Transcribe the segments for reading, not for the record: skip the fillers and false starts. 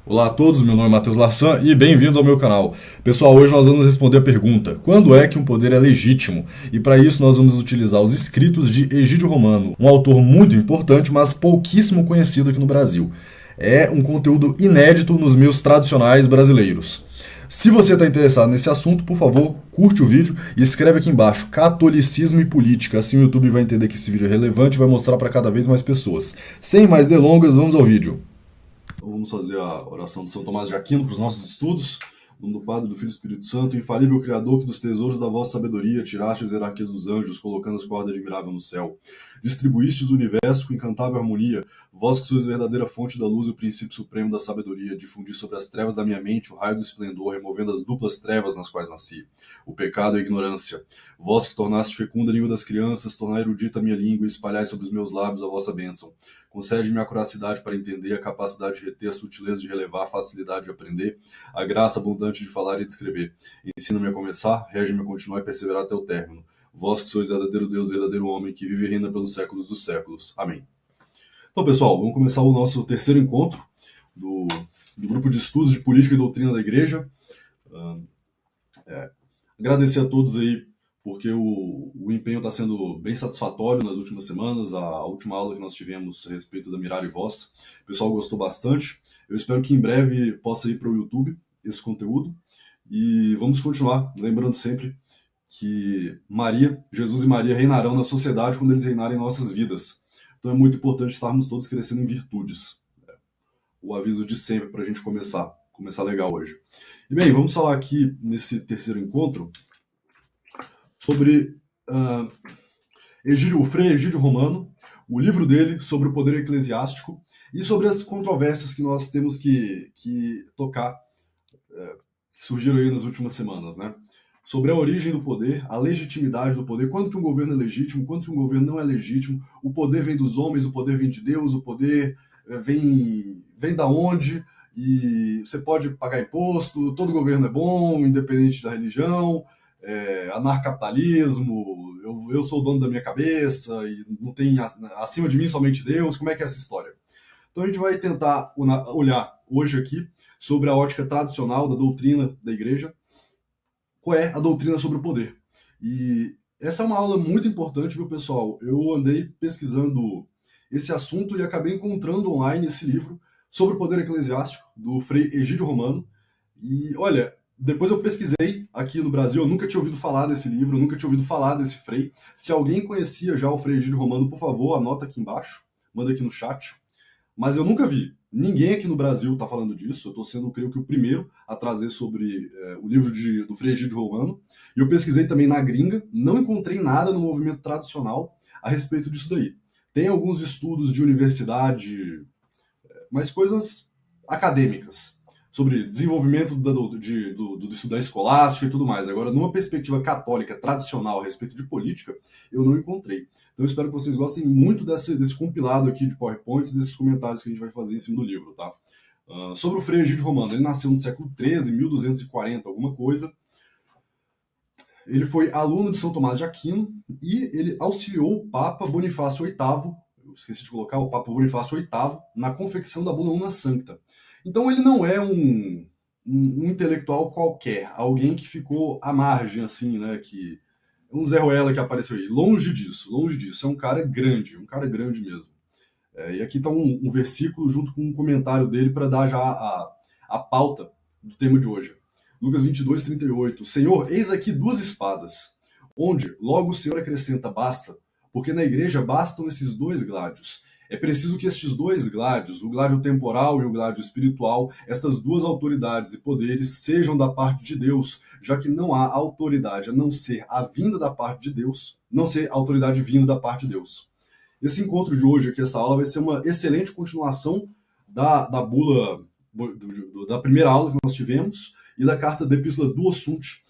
Olá a todos, meu nome é Matheus Lassan e bem-vindos ao meu canal. Pessoal, hoje nós vamos responder a pergunta: quando é que um poder é legítimo? E para isso nós vamos utilizar os escritos de Egídio Romano, um autor muito importante, mas pouquíssimo conhecido aqui no Brasil. É um conteúdo inédito nos meios tradicionais brasileiros. Se você está interessado nesse assunto, por favor, curte o vídeo e escreve aqui embaixo Catolicismo e Política. Assim o YouTube vai entender que esse vídeo é relevante e vai mostrar para cada vez mais pessoas. Sem mais delongas, vamos ao vídeo. Então vamos fazer a oração de São Tomás de Aquino para os nossos estudos. Em nome do Padre, do Filho e do Espírito Santo, infalível Criador, que dos tesouros da vossa sabedoria tiraste as hierarquias dos anjos, colocando as cordas admirável no céu. Distribuístes o universo com incantável harmonia, vós que sois a verdadeira fonte da luz e o princípio supremo da sabedoria, difundi sobre as trevas da minha mente o raio do esplendor, removendo as duplas trevas nas quais nasci, o pecado e a ignorância. Vós que tornaste fecunda a língua das crianças, tornai erudita a minha língua e espalhai sobre os meus lábios a vossa bênção. Concede-me a curacidade para entender, a capacidade de reter, a sutileza de relevar, a facilidade de aprender, a graça abundante de falar e de escrever. Ensina-me a começar, rege-me a continuar e perseverar até o término. Vós que sois verdadeiro Deus, verdadeiro homem, que vive e reina pelos séculos dos séculos. Amém. Então, pessoal, vamos começar o nosso terceiro encontro do grupo de estudos de política e doutrina da igreja. Agradecer a todos aí, porque o empenho está sendo bem satisfatório nas últimas semanas. A última aula que nós tivemos a respeito da Mirare Vossa, o pessoal gostou bastante. Eu espero que em breve possa ir para o YouTube esse conteúdo. E vamos continuar, lembrando sempre que Maria, Jesus e Maria reinarão na sociedade quando eles reinarem em nossas vidas. Então é muito importante estarmos todos crescendo em virtudes. O aviso de sempre para a gente começar legal hoje. E bem, vamos falar aqui nesse terceiro encontro sobre o Frei Egídio Romano, o livro dele sobre o poder eclesiástico e sobre as controvérsias que nós temos que tocar, que surgiram aí nas últimas semanas, né? Sobre a origem do poder, a legitimidade do poder, quando que um governo é legítimo, quando que um governo não é legítimo, o poder vem dos homens, o poder vem de Deus, o poder vem da onde, e você pode pagar imposto, todo governo é bom, independente da religião, anarcapitalismo, eu sou o dono da minha cabeça, e não tem acima de mim somente Deus, como é que é essa história? Então a gente vai tentar olhar hoje aqui sobre a ótica tradicional da doutrina da igreja, qual é a doutrina sobre o poder. E essa é uma aula muito importante, viu, pessoal? Eu andei pesquisando esse assunto e acabei encontrando online esse livro sobre o poder eclesiástico, do Frei Egídio Romano. E, olha, depois eu pesquisei aqui no Brasil, eu nunca tinha ouvido falar desse livro, eu nunca tinha ouvido falar desse Frei. Se alguém conhecia já o Frei Egídio Romano, por favor, anota aqui embaixo, manda aqui no chat. Mas eu nunca vi. Ninguém aqui no Brasil está falando disso. Eu estou sendo, creio que, o primeiro a trazer sobre o livro do Frei Egídio Romano. E eu pesquisei também na gringa, não encontrei nada no movimento tradicional a respeito disso daí. Tem alguns estudos de universidade, mas coisas acadêmicas, sobre desenvolvimento do estudo da escolástica e tudo mais. Agora, numa perspectiva católica tradicional a respeito de política, eu não encontrei. Então, eu espero que vocês gostem muito desse compilado aqui de PowerPoints, desses comentários que a gente vai fazer em cima do livro, tá? Sobre o Frei Egídio Romano, ele nasceu no século XIII, 1240, alguma coisa. Ele foi aluno de São Tomás de Aquino e ele auxiliou o Papa Bonifácio VIII, eu esqueci de colocar, o Papa Bonifácio VIII, na confecção da Bula Una Sancta. Então ele não é um intelectual qualquer, alguém que ficou à margem, assim, né, que um Zé Ruela que apareceu aí. Longe disso. É um cara grande mesmo. E aqui está um versículo junto com um comentário dele para dar já a pauta do tema de hoje. Lucas 22, 38. Senhor, eis aqui duas espadas, onde logo o Senhor acrescenta basta, porque na igreja bastam esses dois gládios. É preciso que estes dois gládios, o gládio temporal e o gládio espiritual, estas duas autoridades e poderes sejam da parte de Deus, já que não há autoridade a não ser a vinda da parte de Deus, não ser autoridade vinda da parte de Deus. Esse encontro de hoje aqui, essa aula, vai ser uma excelente continuação da bula, da primeira aula que nós tivemos e da carta da Epístola Duo Sunt.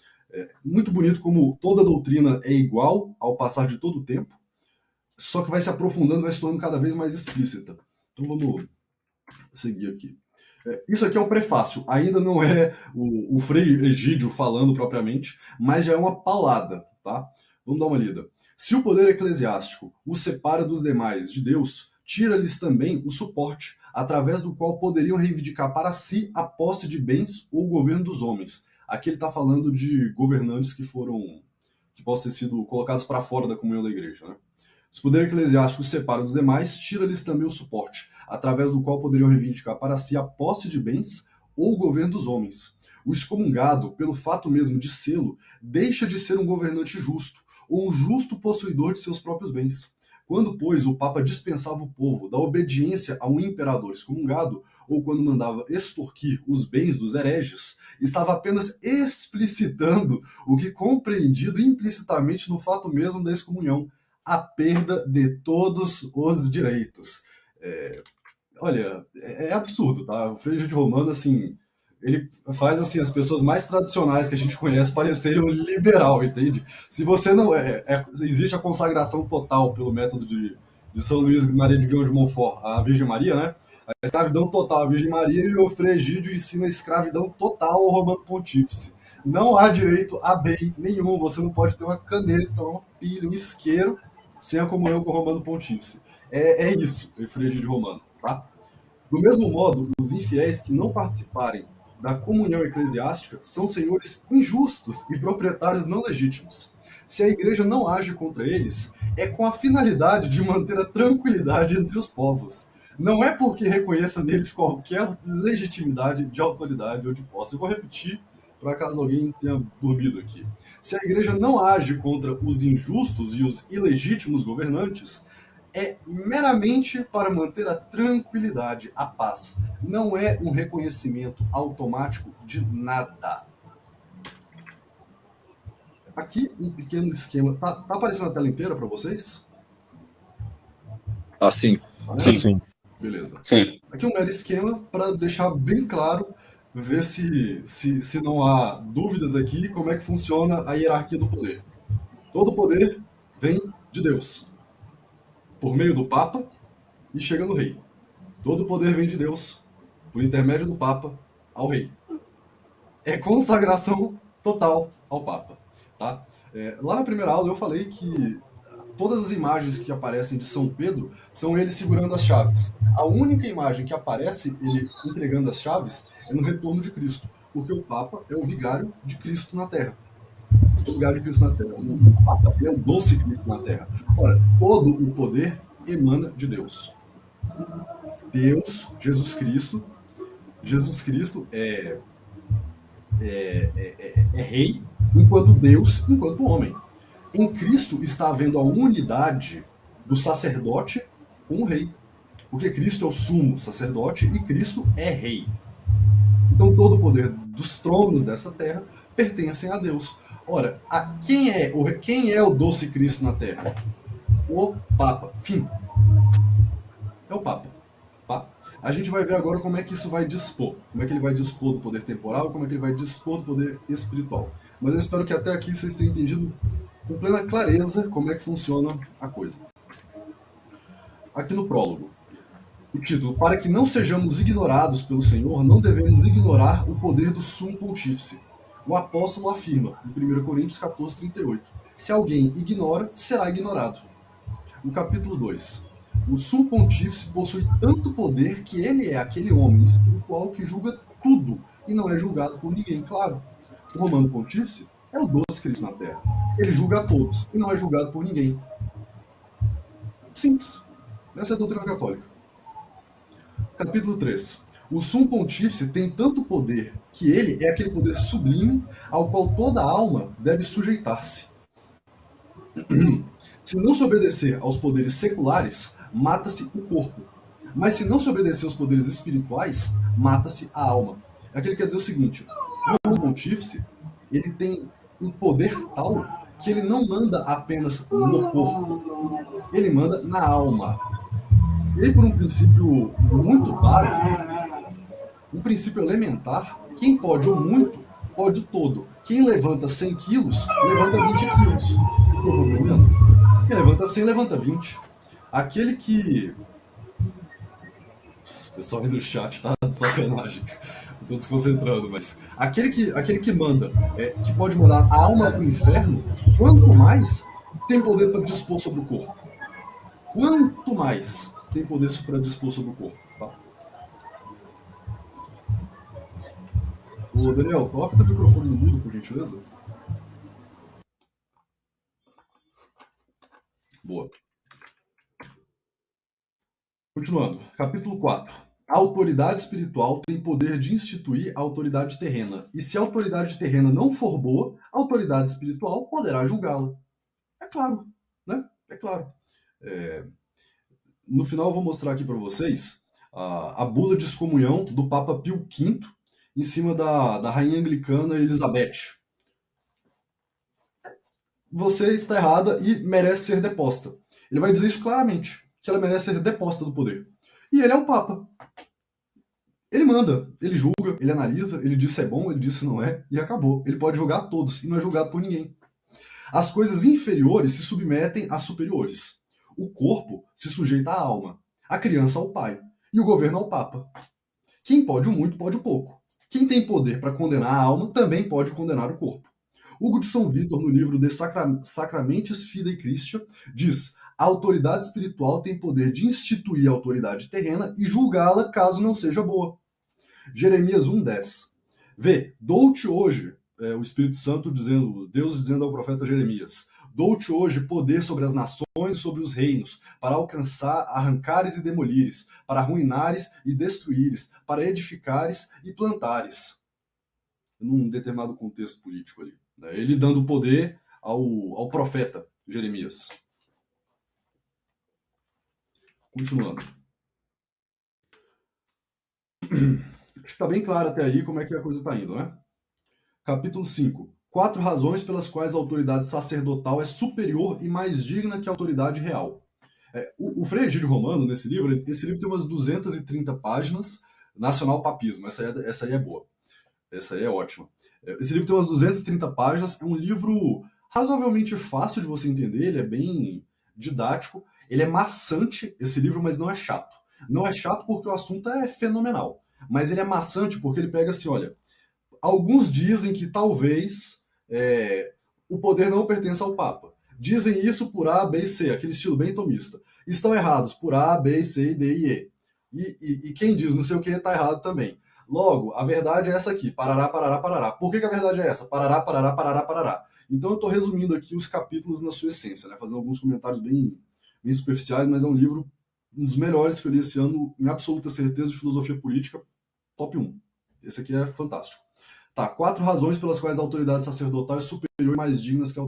Muito bonito como toda a doutrina é igual ao passar de todo o tempo, só que vai se aprofundando, vai se tornando cada vez mais explícita. Então vamos seguir aqui. Isso aqui é o prefácio, ainda não é o Frei Egídio falando propriamente, mas já é uma paulada, tá? Vamos dar uma lida. Se o poder eclesiástico o separa dos demais de Deus, tira-lhes também o suporte, através do qual poderiam reivindicar para si a posse de bens ou o governo dos homens. Aqui ele está falando de governantes que possam ter sido colocados para fora da comunhão da igreja, né? Os poderes eclesiásticos separam dos demais, tira-lhes também o suporte, através do qual poderiam reivindicar para si a posse de bens ou o governo dos homens. O excomungado, pelo fato mesmo de sê-lo, deixa de ser um governante justo, ou um justo possuidor de seus próprios bens. Quando, pois, o Papa dispensava o povo da obediência a um imperador excomungado, ou quando mandava extorquir os bens dos hereges, estava apenas explicitando o que compreendido implicitamente no fato mesmo da excomunhão, a perda de todos os direitos. Olha, é absurdo, tá? O Frei de Romano, assim, ele faz assim as pessoas mais tradicionais que a gente conhece parecerem um liberal, entende? Se você não existe a consagração total pelo método de São Luís Maria de Grão de Montfort à Virgem Maria, né? A escravidão total à Virgem Maria, e o Frei Egídio ensina a escravidão total ao Romano Pontífice. Não há direito a bem nenhum, você não pode ter uma caneta, uma pilha, um isqueiro sem a comunhão com o Romano Pontífice. É isso, o Frei Egídio Romano, tá? Do mesmo modo, os infiéis que não participarem da comunhão eclesiástica são senhores injustos e proprietários não legítimos. Se a igreja não age contra eles, é com a finalidade de manter a tranquilidade entre os povos. Não é porque reconheça neles qualquer legitimidade de autoridade ou de posse. Eu vou repetir, para caso alguém tenha dormido aqui. Se a igreja não age contra os injustos e os ilegítimos governantes, é meramente para manter a tranquilidade, a paz. Não é um reconhecimento automático de nada. Aqui um pequeno esquema. Tá aparecendo a tela inteira para vocês? Sim. Sim. Beleza. Sim. Aqui um mero esquema para deixar bem claro, ver se não há dúvidas aqui, como é que funciona a hierarquia do poder. Todo poder vem de Deus, por meio do Papa, e chega no rei. Todo poder vem de Deus, por intermédio do Papa, ao rei. É consagração total ao Papa. Tá? Lá na primeira aula eu falei que todas as imagens que aparecem de São Pedro são ele segurando as chaves. A única imagem que aparece ele entregando as chaves é no retorno de Cristo, porque o Papa é o vigário de Cristo na Terra. O vigário de Cristo na Terra. O Papa é o doce Cristo na Terra. Ora, todo o poder emana de Deus. Deus, Jesus Cristo é rei, enquanto Deus, enquanto homem. Em Cristo está havendo a unidade do sacerdote com o rei. Porque Cristo é o sumo sacerdote e Cristo é rei. Então todo o poder dos tronos dessa terra pertencem a Deus. Ora, quem é o doce Cristo na terra? O Papa. Fim. É o Papa. Tá? A gente vai ver agora como é que isso vai dispor. Como é que ele vai dispor do poder temporal, como é que ele vai dispor do poder espiritual. Mas eu espero que até aqui vocês tenham entendido com plena clareza como é que funciona a coisa. Aqui no prólogo, o título: para que não sejamos ignorados pelo Senhor, não devemos ignorar o poder do sumo pontífice. O apóstolo afirma, em 1 Coríntios 14:38, se alguém ignora, será ignorado. No capítulo 2, o sumo pontífice possui tanto poder que ele é aquele homem espiritual que julga tudo e não é julgado por ninguém, claro. O Romano Pontífice é o doce Cristo na Terra. Ele julga a todos e não é julgado por ninguém. Simples. Essa é a doutrina católica. Capítulo 3. O sumo pontífice tem tanto poder que ele é aquele poder sublime ao qual toda alma deve sujeitar-se. Se não se obedecer aos poderes seculares, mata-se o corpo. Mas se não se obedecer aos poderes espirituais, mata-se a alma. Aquilo quer dizer o seguinte: o pontífice ele tem um poder tal que ele não manda apenas no corpo, ele manda na alma. E aí, por um princípio muito básico, um princípio elementar, quem pode o muito, pode o todo. Quem levanta 100 quilos, levanta 20 quilos. Estou compreendendo? Quem levanta 100, levanta 20. Aquele que... O pessoal aí no chat tá de sacanagem. Estou desconcentrando, mas... Aquele que manda, que pode mandar a alma para o inferno, quanto mais tem poder para dispor sobre o corpo. Quanto mais tem poder para dispor sobre o corpo. Tá? Ô, Daniel, toca teu microfone no mudo, por gentileza. Boa. Continuando. Capítulo 4. A autoridade espiritual tem poder de instituir a autoridade terrena. E se a autoridade terrena não for boa, a autoridade espiritual poderá julgá-la. É claro, né? É claro. No final eu vou mostrar aqui para vocês a bula de excomunhão do Papa Pio V em cima da rainha anglicana Elizabeth. Você está errada e merece ser deposta. Ele vai dizer isso claramente, que ela merece ser deposta do poder. E ele é o Papa. Ele manda, ele julga, ele analisa, ele diz se é bom, ele diz se não é, e acabou. Ele pode julgar todos e não é julgado por ninguém. As coisas inferiores se submetem às superiores. O corpo se sujeita à alma, a criança ao pai e o governo ao Papa. Quem pode o muito, pode o pouco. Quem tem poder para condenar a alma também pode condenar o corpo. Hugo de São Vítor, no livro De Sacramentis Fidei Christia, diz: a autoridade espiritual tem poder de instituir a autoridade terrena e julgá-la caso não seja boa. Jeremias 1,10. Vê, dou-te hoje, o Espírito Santo dizendo, Deus dizendo ao profeta Jeremias, dou-te hoje poder sobre as nações e sobre os reinos, para alcançar, arrancares e demolires, para arruinares e destruíres, para edificares e plantares. Num determinado contexto político ali. Né? Ele dando poder ao profeta Jeremias. Continuando. Acho que está bem claro até aí como é que a coisa está indo, né? Capítulo 5. 4 razões pelas quais a autoridade sacerdotal é superior e mais digna que a autoridade real. O Frei Egídio Romano, nesse livro, esse livro tem umas 230 páginas, Nacional Papismo, essa aí é boa. Essa aí é ótima. Esse livro tem umas 230 páginas, é um livro razoavelmente fácil de você entender, ele é bem didático, ele é maçante, esse livro, mas não é chato. Não é chato porque o assunto é fenomenal, mas ele é maçante porque ele pega assim, olha, alguns dizem que talvez o poder não pertence ao Papa. Dizem isso por A, B e C, aquele estilo bem tomista. Estão errados por A, B, C, D e E. E quem diz não sei o que está errado também. Logo, a verdade é essa aqui, parará, parará, parará. Por que a verdade é essa? Parará, parará, parará, parará. Então eu estou resumindo aqui os capítulos na sua essência, né? Fazendo alguns comentários bem superficiais, mas é um livro, um dos melhores que eu li esse ano, em absoluta certeza, de filosofia política, top 1. Esse aqui é fantástico. Tá, 4 razões pelas quais a autoridade sacerdotal é superior e mais digna que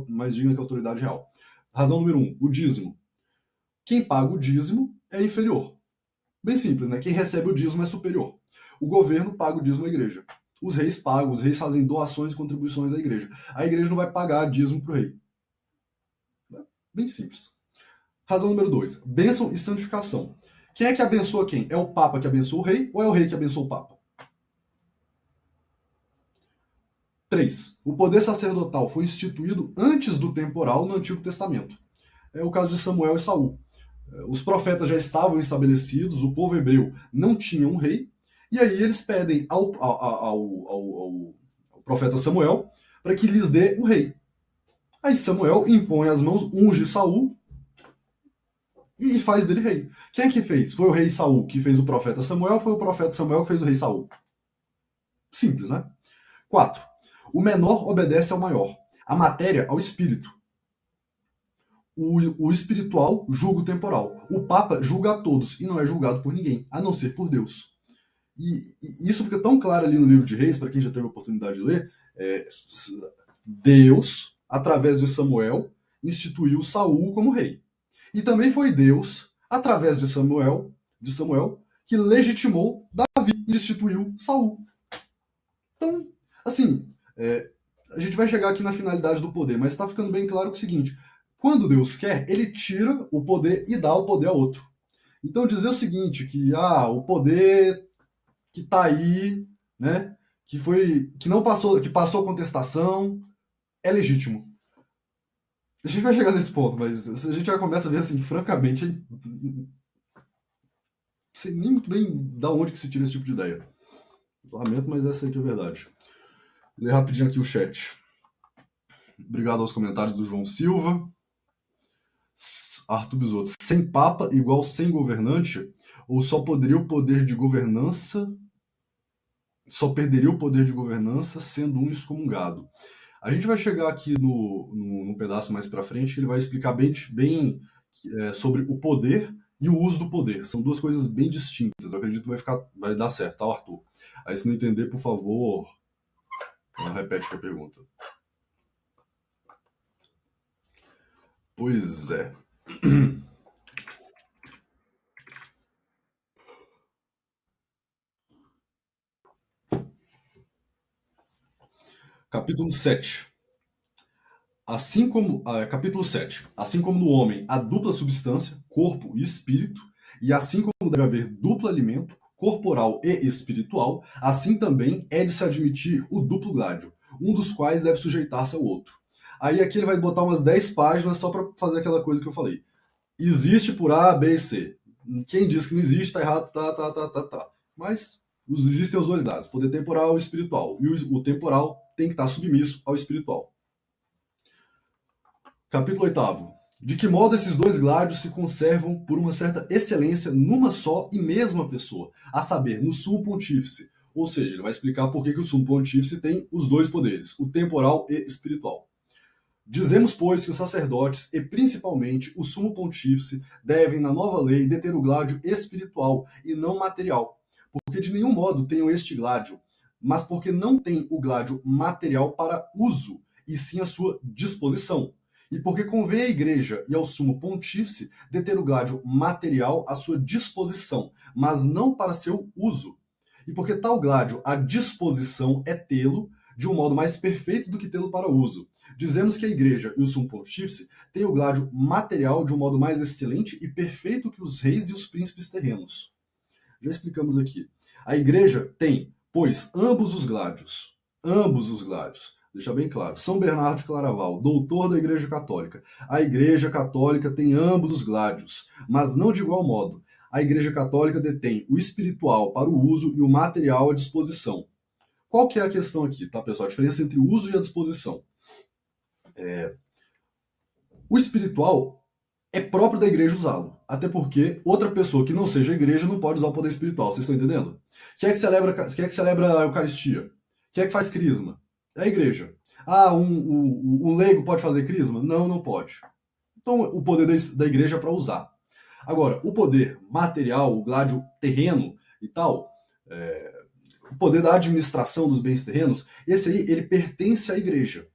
a autoridade real. Razão número 1, o dízimo. Quem paga o dízimo é inferior. Bem simples, né? Quem recebe o dízimo é superior. O governo paga o dízimo à igreja. Os reis pagam, os reis fazem doações e contribuições à igreja. A igreja não vai pagar dízimo pro rei. Bem simples. Razão número 2, bênção e santificação. Quem é que abençoa quem? É o Papa que abençoa o rei ou é o rei que abençoa o Papa? 3. O poder sacerdotal foi instituído antes do temporal no Antigo Testamento. É o caso de Samuel e Saul. Os profetas já estavam estabelecidos, o povo hebreu não tinha um rei, e aí eles pedem ao profeta Samuel para que lhes dê um rei. Aí Samuel impõe as mãos, unge Saul e faz dele rei. Quem é que fez? Foi o rei Saul que fez o profeta Samuel, foi o profeta Samuel que fez o rei Saul. Simples, né? 4. O menor obedece ao maior. A matéria ao espírito. O espiritual julga o temporal. O Papa julga a todos e não é julgado por ninguém, a não ser por Deus. E isso fica tão claro ali no livro de Reis, para quem já teve a oportunidade de ler. Deus, através de Samuel, instituiu Saul como rei. E também foi Deus, através de Samuel, que legitimou Davi e instituiu Saul. Então, assim, a gente vai chegar aqui na finalidade do poder, mas está ficando bem claro que é o seguinte: quando Deus quer, ele tira o poder e dá o poder a outro. Então dizer o seguinte, que o poder que está aí, né, que não passou, que passou contestação, é legítimo. A gente vai chegar nesse ponto, mas a gente já começa a ver assim, francamente, não sei nem muito bem da onde que se tira esse tipo de ideia. Lamento, mas essa aqui é a verdade. Vou ler rapidinho aqui o chat. Obrigado aos comentários do João Silva. Arthur Bisotto. Sem papa igual sem governante? Ou só poderia o poder de governança só perderia o poder de governança sendo um excomungado. A gente vai chegar aqui no pedaço mais para frente, que ele vai explicar bem sobre o poder e o uso do poder. São duas coisas bem distintas. Eu acredito que vai dar certo, tá, Arthur? Aí, se não entender, por favor, repete a pergunta. Pois é. Capítulo 7. Capítulo 7. Assim como no homem há dupla substância, corpo e espírito, e assim como deve haver duplo alimento, corporal e espiritual, assim também é de se admitir o duplo gládio, um dos quais deve sujeitar-se ao outro. Aí aqui ele vai botar umas 10 páginas só para fazer aquela coisa que eu falei. Existe por A, B e C. Quem diz que não existe, tá errado, tá. Mas existem os dois lados, poder temporal e espiritual. E o temporal tem que estar submisso ao espiritual. Capítulo 8. De que modo esses dois gládios se conservam por uma certa excelência numa só e mesma pessoa, a saber, no sumo pontífice. Ou seja, ele vai explicar por que o sumo pontífice tem os dois poderes, o temporal e espiritual. Dizemos, pois, que os sacerdotes, e principalmente o sumo pontífice, devem, na nova lei, deter o gládio espiritual e não material, porque de nenhum modo tenham este gládio, mas porque não têm o gládio material para uso, e sim a sua disposição. E porque convém à igreja e ao sumo pontífice deter o gládio material à sua disposição, mas não para seu uso. E porque tal gládio à disposição é tê-lo de um modo mais perfeito do que tê-lo para uso. Dizemos que a igreja e o sumo pontífice têm o gládio material de um modo mais excelente e perfeito que os reis e os príncipes terrenos. Já explicamos aqui. A igreja tem, pois, ambos os gládios. Ambos os gládios. Deixa bem claro. São Bernardo de Claraval, doutor da Igreja Católica. A Igreja Católica tem ambos os gládios, mas não de igual modo. A Igreja Católica detém o espiritual para o uso e o material à disposição. Qual que é a questão aqui, tá, pessoal? A diferença entre o uso e a disposição. O espiritual é próprio da igreja usá-lo. Até porque outra pessoa que não seja a igreja não pode usar o poder espiritual. Vocês estão entendendo? Quem é que celebra a Eucaristia? Quem é que faz crisma? É a igreja. Ah, um leigo pode fazer crisma? Não, não pode. Então, o poder da igreja é para usar. Agora, o poder material, o gládio terreno e tal, o poder da administração dos bens terrenos, esse aí, ele pertence à igreja.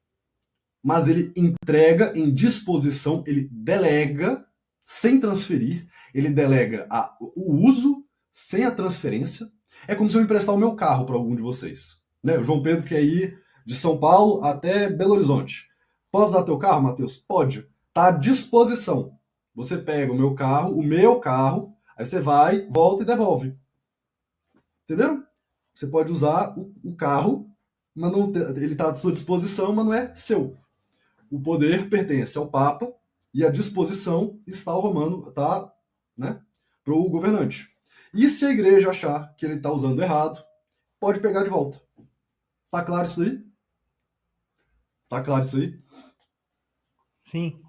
Mas ele entrega em disposição, ele delega sem transferir, ele delega o uso sem a transferência. É como se eu emprestar o meu carro para algum de vocês. Né? O João Pedro quer ir de São Paulo até Belo Horizonte. Posso dar teu carro, Matheus? Pode. Está à disposição. Você pega o meu carro, aí você vai, volta e devolve. Entenderam? Você pode usar o carro, mas não, ele está à sua disposição, mas não é seu. O poder pertence ao Papa e a disposição está ao romano, tá, né, para o governante. E se a igreja achar que ele está usando errado, pode pegar de volta. Tá claro isso aí? Tá claro isso aí? Sim.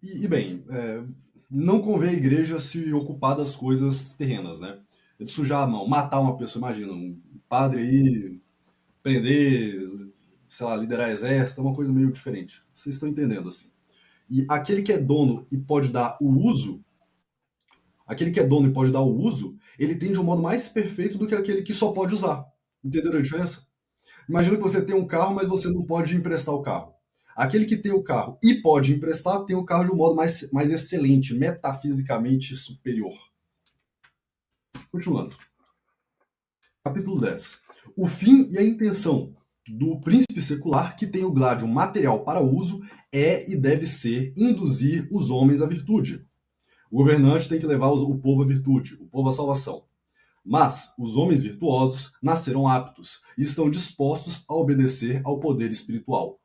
E bem, não convém a igreja se ocupar das coisas terrenas, né? De sujar a mão, matar uma pessoa, imagina, um padre aí, prender, sei lá, liderar exército, é uma coisa meio diferente. Vocês estão entendendo, assim. E aquele que é dono e pode dar o uso, ele tem de um modo mais perfeito do que aquele que só pode usar. Entenderam a diferença? Imagina que você tem um carro, mas você não pode emprestar o carro. Aquele que tem o carro e pode emprestar, tem o carro de um modo mais excelente, metafisicamente superior. Continuando. Capítulo 10. O fim e a intenção do príncipe secular que tem o gládio material para uso é e deve ser induzir os homens à virtude. O governante tem que levar o povo à virtude, o povo à salvação. Mas os homens virtuosos nasceram aptos e estão dispostos a obedecer ao poder espiritual.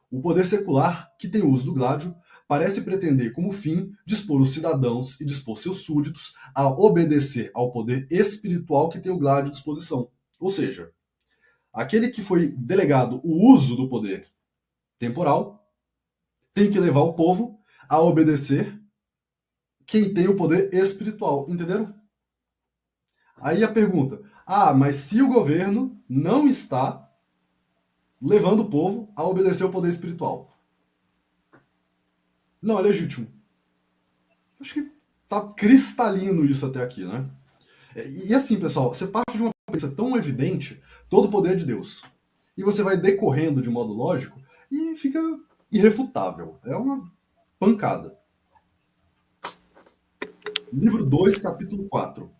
O poder secular, que tem uso do gládio, parece pretender como fim dispor os cidadãos e dispor seus súditos a obedecer ao poder espiritual que tem o gládio à disposição. Ou seja, aquele que foi delegado o uso do poder temporal tem que levar o povo a obedecer quem tem o poder espiritual. Entenderam? Aí a pergunta, Ah, mas se o governo não está levando o povo a obedecer o poder espiritual. Não é legítimo. Acho que tá cristalino isso até aqui, né? E assim, pessoal, você parte de uma premissa tão evidente, todo o poder é de Deus. E você vai decorrendo de modo lógico e fica irrefutável. É uma pancada. Livro 2, capítulo 4.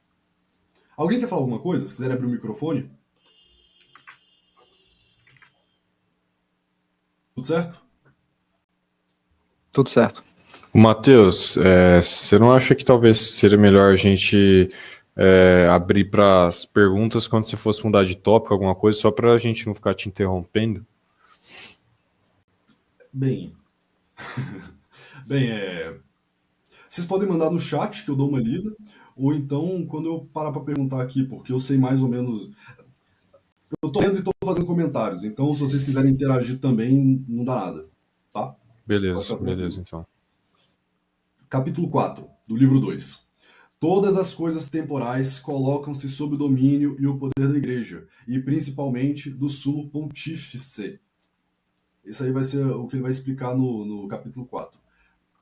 Alguém quer falar alguma coisa? Se quiser abrir o microfone. Tudo certo? Tudo certo. Matheus, você não acha que talvez seria melhor a gente abrir para as perguntas quando você fosse mudar de tópico, alguma coisa, só para a gente não ficar te interrompendo? Bem, vocês podem mandar no chat que eu dou uma lida, ou então quando eu parar para perguntar aqui, porque eu sei mais ou menos. Eu tô lendo e tô fazendo comentários, então se vocês quiserem interagir também, não dá nada, tá? Beleza, então. Capítulo 4, do livro 2. Todas as coisas temporais colocam-se sob o domínio e o poder da igreja, e principalmente do sumo pontífice. Isso aí vai ser o que ele vai explicar no capítulo 4.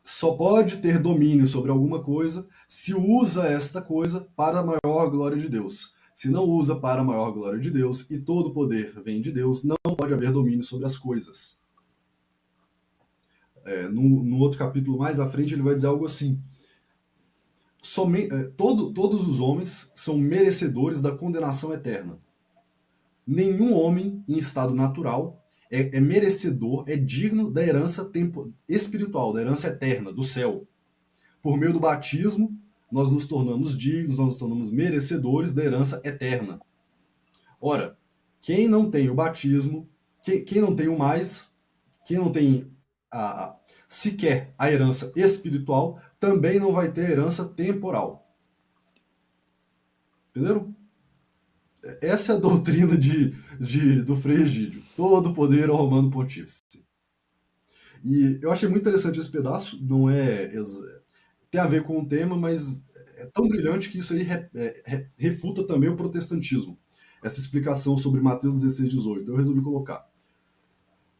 Só pode ter domínio sobre alguma coisa se usa esta coisa para a maior glória de Deus. Se não usa para a maior glória de Deus e todo poder vem de Deus, não pode haver domínio sobre as coisas. No outro capítulo mais à frente ele vai dizer algo assim. Todos os homens são merecedores da condenação eterna. Nenhum homem em estado natural é merecedor, é digno da herança espiritual, da herança eterna, do céu. Por meio do batismo, nós nos tornamos dignos, nós nos tornamos merecedores da herança eterna. Ora, quem não tem o batismo, quem não tem o mais, quem não tem sequer a herança espiritual, também não vai ter herança temporal. Entenderam? Essa é a doutrina do Frei Egídio. Todo o poder ao Romano Pontífice. E eu achei muito interessante esse pedaço. Não tem a ver com o tema, mas é tão brilhante que isso aí refuta também o protestantismo. Essa explicação sobre Mateus 16, 18. Eu resolvi colocar.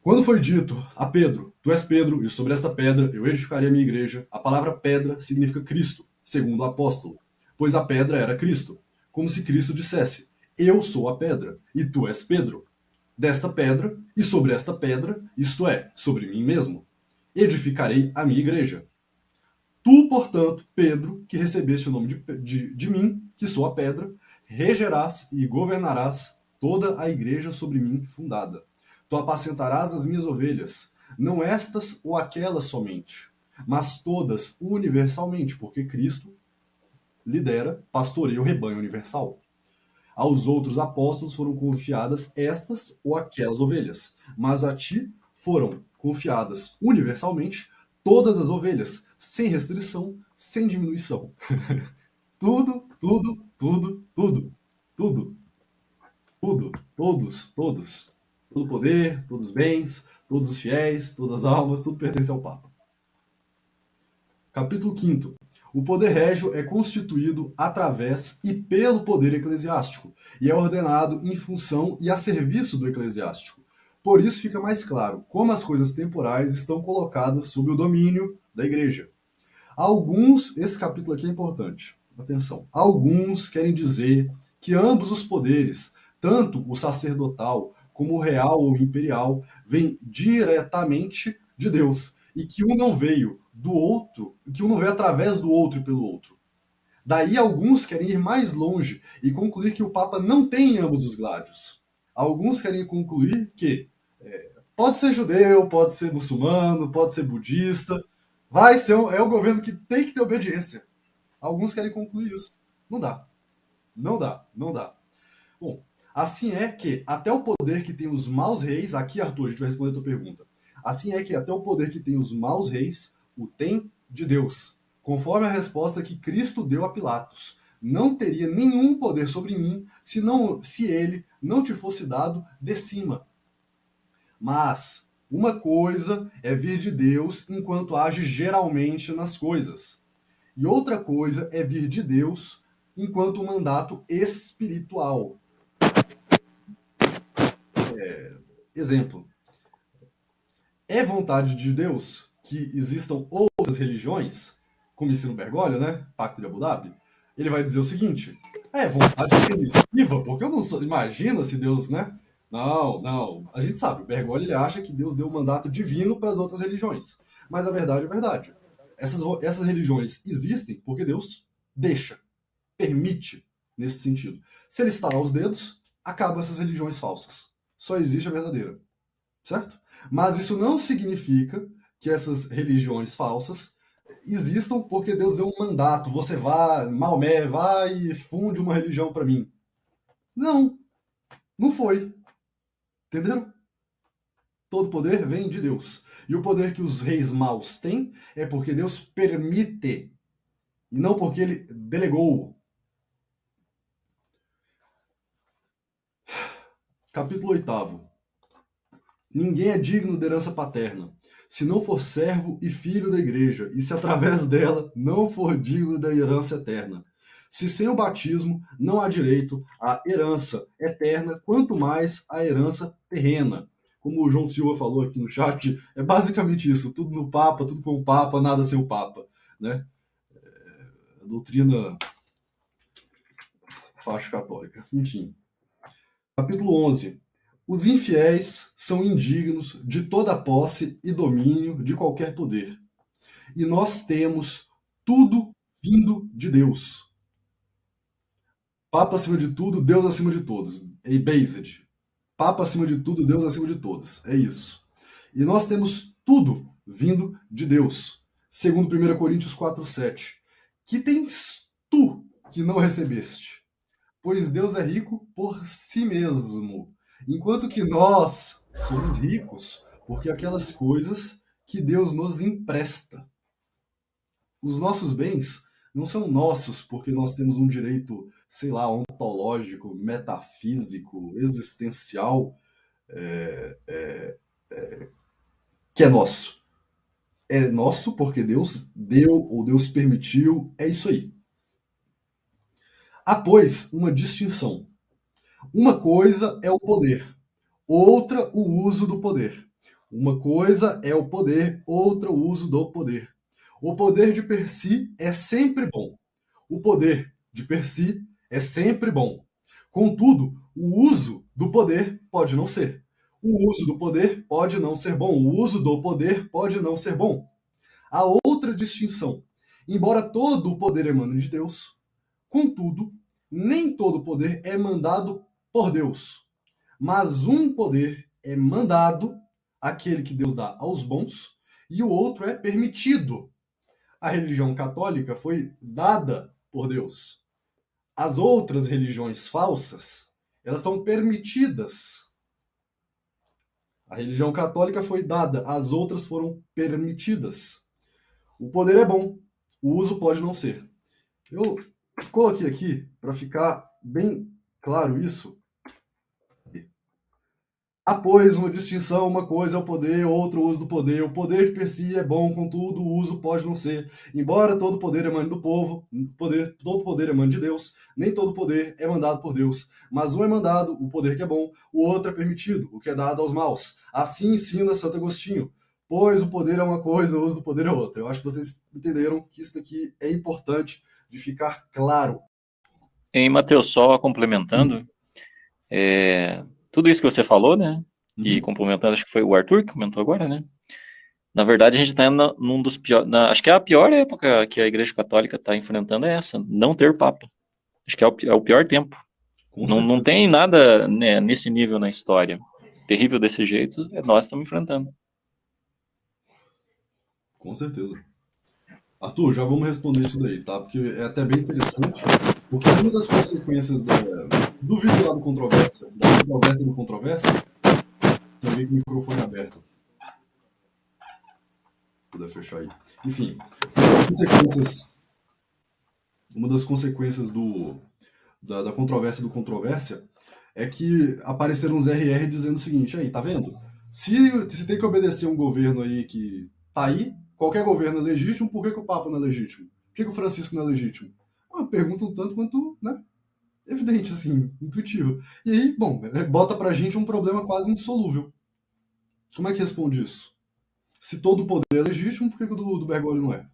Quando foi dito a Pedro, tu és Pedro, e sobre esta pedra eu edificarei a minha igreja, a palavra pedra significa Cristo, segundo o apóstolo, pois a pedra era Cristo, como se Cristo dissesse, eu sou a pedra, e tu és Pedro. Desta pedra, e sobre esta pedra, isto é, sobre mim mesmo, edificarei a minha igreja. Tu, portanto, Pedro, que recebeste o nome de mim, que sou a pedra, regerás e governarás toda a igreja sobre mim fundada. Tu apacentarás as minhas ovelhas, não estas ou aquelas somente, mas todas universalmente, porque Cristo lidera, pastoreia o rebanho universal. Aos outros apóstolos foram confiadas estas ou aquelas ovelhas, mas a ti foram confiadas universalmente todas as ovelhas, sem restrição, sem diminuição. Tudo, todos. Todo poder, todos os bens, todos os fiéis, todas as almas, tudo pertence ao Papa. Capítulo 5. O poder régio é constituído através e pelo poder eclesiástico, e é ordenado em função e a serviço do eclesiástico. Por isso fica mais claro como as coisas temporais estão colocadas sob o domínio da igreja. Esse capítulo aqui é importante, atenção. Alguns querem dizer que ambos os poderes, tanto o sacerdotal como o real ou imperial, vêm diretamente de Deus, e que um não veio do outro, que um não veio através do outro e pelo outro. Daí alguns querem ir mais longe e concluir que o Papa não tem ambos os gládios. Alguns querem concluir que pode ser judeu, pode ser muçulmano, pode ser budista, é o governo que tem que ter obediência. Alguns querem concluir isso. Não dá. Bom, assim é que até o poder que tem os maus reis, aqui Arthur, a gente vai responder a tua pergunta. Assim é que até o poder que tem os maus reis, o tem de Deus. Conforme a resposta que Cristo deu a Pilatos. Não teria nenhum poder sobre mim se ele não te fosse dado de cima. Mas uma coisa é vir de Deus enquanto age geralmente nas coisas. E outra coisa é vir de Deus enquanto um mandato espiritual. Exemplo. É vontade de Deus que existam outras religiões, como ensina o Bergoglio, né? Pacto de Abu Dhabi. Ele vai dizer o seguinte: é vontade permissiva, porque eu não sou. Imagina se Deus, né? Não. A gente sabe, o Bergoglio ele acha que Deus deu um mandato divino para as outras religiões. Mas a verdade é verdade. Essas religiões existem porque Deus deixa, permite, nesse sentido. Se ele estalar os dedos, acabam essas religiões falsas. Só existe a verdadeira. Certo? Mas isso não significa que essas religiões falsas existam porque Deus deu um mandato. Você vai, Maomé, vai e funde uma religião para mim. Não foi. Entenderam? Todo poder vem de Deus. E o poder que os reis maus têm é porque Deus permite, e não porque ele delegou. Capítulo 8. Ninguém é digno da herança paterna, se não for servo e filho da igreja, e se através dela não for digno da herança eterna. Se sem o batismo não há direito à herança eterna, quanto mais à herança terrena. Como o João Silva falou aqui no chat, é basicamente isso, tudo no Papa, tudo com o Papa, nada sem o Papa, né? A doutrina faixa católica. Enfim. Capítulo 11. Os infiéis são indignos de toda posse e domínio de qualquer poder. E nós temos tudo vindo de Deus. Papa acima de tudo, Deus acima de todos. E based. Papa acima de tudo, Deus acima de todos. É isso. E nós temos tudo vindo de Deus. Segundo 1 Coríntios 4:7. Que tens tu que não recebeste? Pois Deus é rico por si mesmo. Enquanto que nós somos ricos porque aquelas coisas que Deus nos empresta. Os nossos bens não são nossos porque nós temos um direito, sei lá, ontológico, metafísico, existencial, que é nosso. É nosso porque Deus deu ou Deus permitiu, é isso aí. Há, pois, uma distinção. Uma coisa é o poder, outra o uso do poder. Uma coisa é o poder, outra o uso do poder. O poder de per si é sempre bom. O poder de per si é sempre bom. Contudo, o uso do poder pode não ser. O uso do poder pode não ser bom. O uso do poder pode não ser bom. Há outra distinção. Embora todo o poder emane de Deus, contudo, nem todo poder é mandado por Deus. Mas um poder é mandado, aquele que Deus dá aos bons, e o outro é permitido. A religião católica foi dada por Deus. As outras religiões falsas, elas são permitidas. A religião católica foi dada, as outras foram permitidas. O poder é bom, o uso pode não ser. Eu coloquei aqui, para ficar bem claro isso. Há, pois, uma distinção, uma coisa é o poder, outra o uso do poder. O poder de per si é bom, contudo, o uso pode não ser. Embora todo poder emane do povo, todo poder emane de Deus, nem todo poder é mandado por Deus. Mas um é mandado, o poder que é bom, o outro é permitido, o que é dado aos maus. Assim ensina Santo Agostinho. Pois o poder é uma coisa, o uso do poder é outra. Eu acho que vocês entenderam que isso daqui é importante de ficar claro. Em Mateus, só complementando, tudo isso que você falou, né? E complementando, acho que foi o Arthur que comentou agora, né? Na verdade, a gente está num dos piores. Acho que é a pior época que a Igreja Católica está enfrentando é essa, não ter Papa. Acho que é o pior tempo. Não tem nada, né, nesse nível na história. Terrível desse jeito, nós estamos enfrentando. Com certeza. Arthur, já vamos responder isso daí, tá? Porque é até bem interessante, porque uma das consequências do vídeo lá do controvérsia, da controvérsia do controvérsia, também com o microfone aberto. Se puder fechar aí. Enfim, uma das consequências da controvérsia do controvérsia é que apareceram uns RR dizendo o seguinte, aí, tá vendo? Se tem que obedecer um governo aí que tá aí, qualquer governo é legítimo, por que o Papa não é legítimo? Por que o Francisco não é legítimo? Uma pergunta um tanto quanto, né, evidente, assim, intuitiva. E aí, bom, bota pra gente um problema quase insolúvel. Como é que responde isso? Se todo o poder é legítimo, por que o do Bergoglio não é?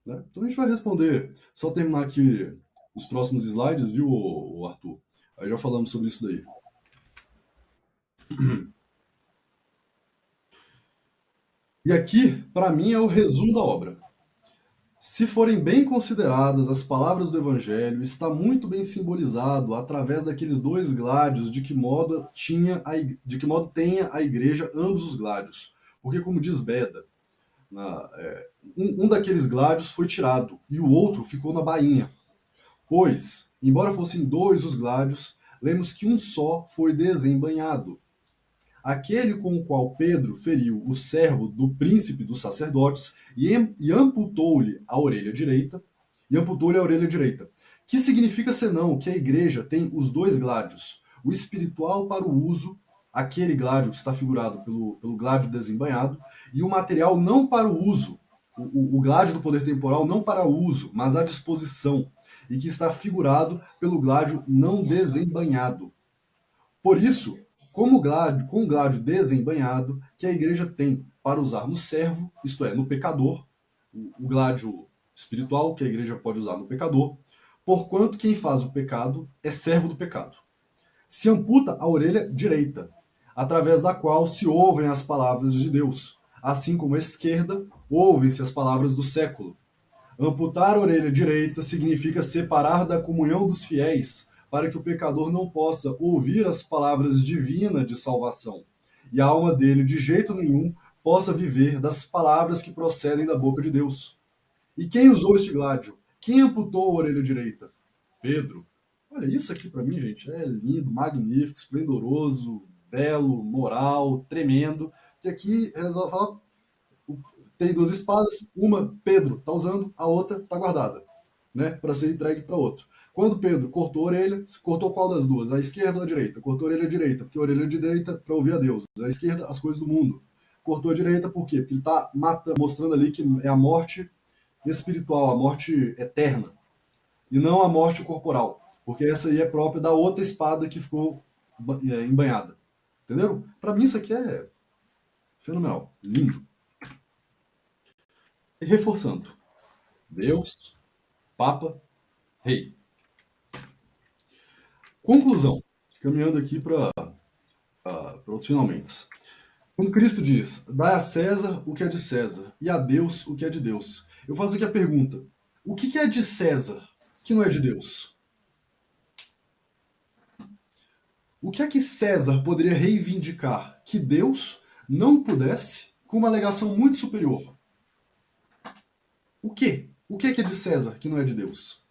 Né? Então a gente vai responder, só terminar aqui os próximos slides, viu, Arthur? Aí já falamos sobre isso daí. E aqui, para mim, é o resumo da obra. Se forem bem consideradas as palavras do Evangelho, está muito bem simbolizado através daqueles dois gládios de que modo tenha a igreja ambos os gládios. Porque, como diz Beda, um daqueles gládios foi tirado e o outro ficou na bainha. Pois, embora fossem dois os gládios, lemos que um só foi desembainhado. Aquele com o qual Pedro feriu o servo do príncipe dos sacerdotes e amputou-lhe a orelha direita, que significa senão que a igreja tem os dois gládios, o espiritual para o uso, aquele gládio que está figurado pelo gládio desembainhado, e o material não para o uso, o gládio do poder temporal não para uso, mas à disposição, e que está figurado pelo gládio não desembainhado. Por isso, com o gládio desembainhado, que a igreja tem para usar no servo, isto é, no pecador, o gládio espiritual que a igreja pode usar no pecador, porquanto quem faz o pecado é servo do pecado. Se amputa a orelha direita, através da qual se ouvem as palavras de Deus, assim como a esquerda ouvem-se as palavras do século. Amputar a orelha direita significa separar da comunhão dos fiéis, para que o pecador não possa ouvir as palavras divinas de salvação, e a alma dele, de jeito nenhum, possa viver das palavras que procedem da boca de Deus. E quem usou este gládio? Quem amputou a orelha direita? Pedro. Olha, isso aqui para mim, gente, é lindo, magnífico, esplendoroso, belo, moral, tremendo, que aqui resolve falar, tem duas espadas, uma Pedro está usando, a outra está guardada, né, para ser entregue para outro. Quando Pedro cortou a orelha, cortou qual das duas? A esquerda ou a direita? Cortou a orelha direita, porque a orelha direita para ouvir a Deus. A esquerda, as coisas do mundo. Cortou a direita por quê? Porque ele está mostrando ali que é a morte espiritual, a morte eterna, e não a morte corporal, porque essa aí é própria da outra espada que ficou embanhada. Entenderam? Para mim isso aqui é fenomenal, lindo. E reforçando, Deus, Papa, Rei. Conclusão, caminhando aqui para outros finalmente. Quando Cristo diz, dai a César o que é de César e a Deus o que é de Deus, eu faço aqui a pergunta, o que é de César que não é de Deus? O que é que César poderia reivindicar que Deus não pudesse com uma alegação muito superior? O quê? O que é de César que não é de Deus?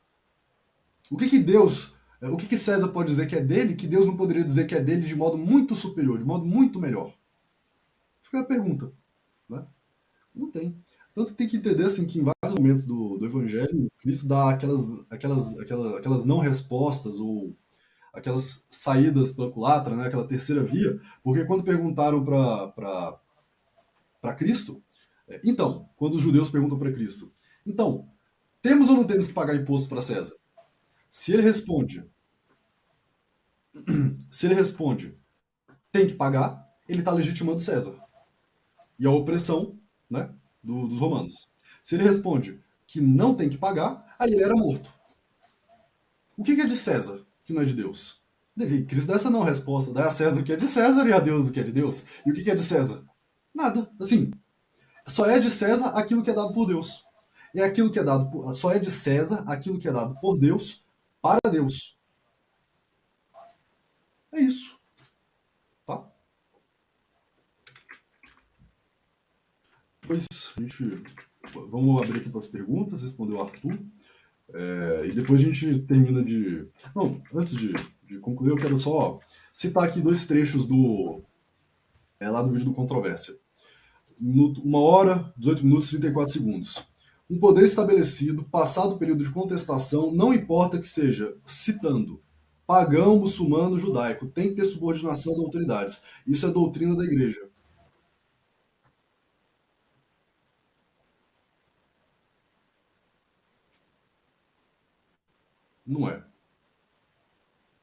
O que César pode dizer que é dele, que Deus não poderia dizer que é dele de modo muito superior, de modo muito melhor? Fica a pergunta. Né? Não tem. Tanto que tem que entender assim, que em vários momentos do Evangelho, Cristo dá aquelas não respostas ou aquelas saídas pela culatra, né? Aquela terceira via, porque quando perguntaram para Cristo, então, quando os judeus perguntam para Cristo, então, temos ou não temos que pagar imposto para César? Se ele responde, tem que pagar, ele está legitimando César. E a opressão, né, dos romanos. Se ele responde que não tem que pagar, aí ele era morto. O que é de César, que não é de Deus? Cristo dá essa não resposta. Dá a César o que é de César e a Deus o que é de Deus. E o que é de César? Nada. Assim, só é de César aquilo que é dado por Deus. Só é de César aquilo que é dado por Deus para Deus. É isso. Tá? Pois, vamos abrir aqui para as perguntas, respondeu o Arthur. E depois a gente termina de... Não, antes de concluir, eu quero só citar aqui dois trechos lá do vídeo do Controvérsia. 1h, 18 minutos e 34 segundos. Um poder estabelecido, passado o período de contestação, não importa que seja, citando, pagão, muçulmano, judaico, tem que ter subordinação às autoridades. Isso é doutrina da igreja. Não é.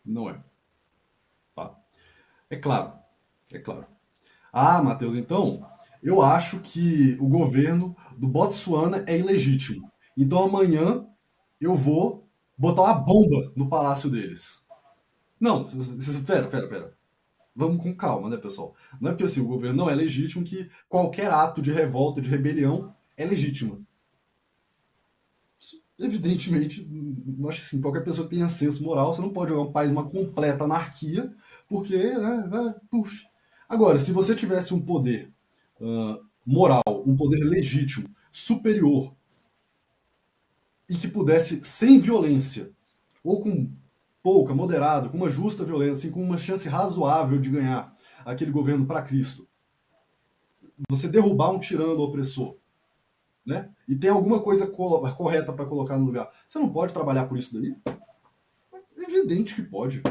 Não é. Tá? É claro. É claro. Ah, Matheus, então, eu acho que o governo do Botsuana é ilegítimo. Então amanhã eu vou botar uma bomba no palácio deles. Não, pera. Vamos com calma, né, pessoal? Não é porque assim, o governo não é legítimo que qualquer ato de revolta, de rebelião é legítimo. Evidentemente, eu acho que assim, qualquer pessoa que tenha senso moral, você não pode jogar um país numa completa anarquia, porque, né, puf. Agora, se você tivesse um poder moral, um poder legítimo, superior, e que pudesse, sem violência, ou com pouca, moderado, com uma justa violência, assim, com uma chance razoável de ganhar aquele governo para Cristo, você derrubar um tirano opressor, né? E tem alguma coisa correta para colocar no lugar. Você não pode trabalhar por isso daí? Evidente que pode.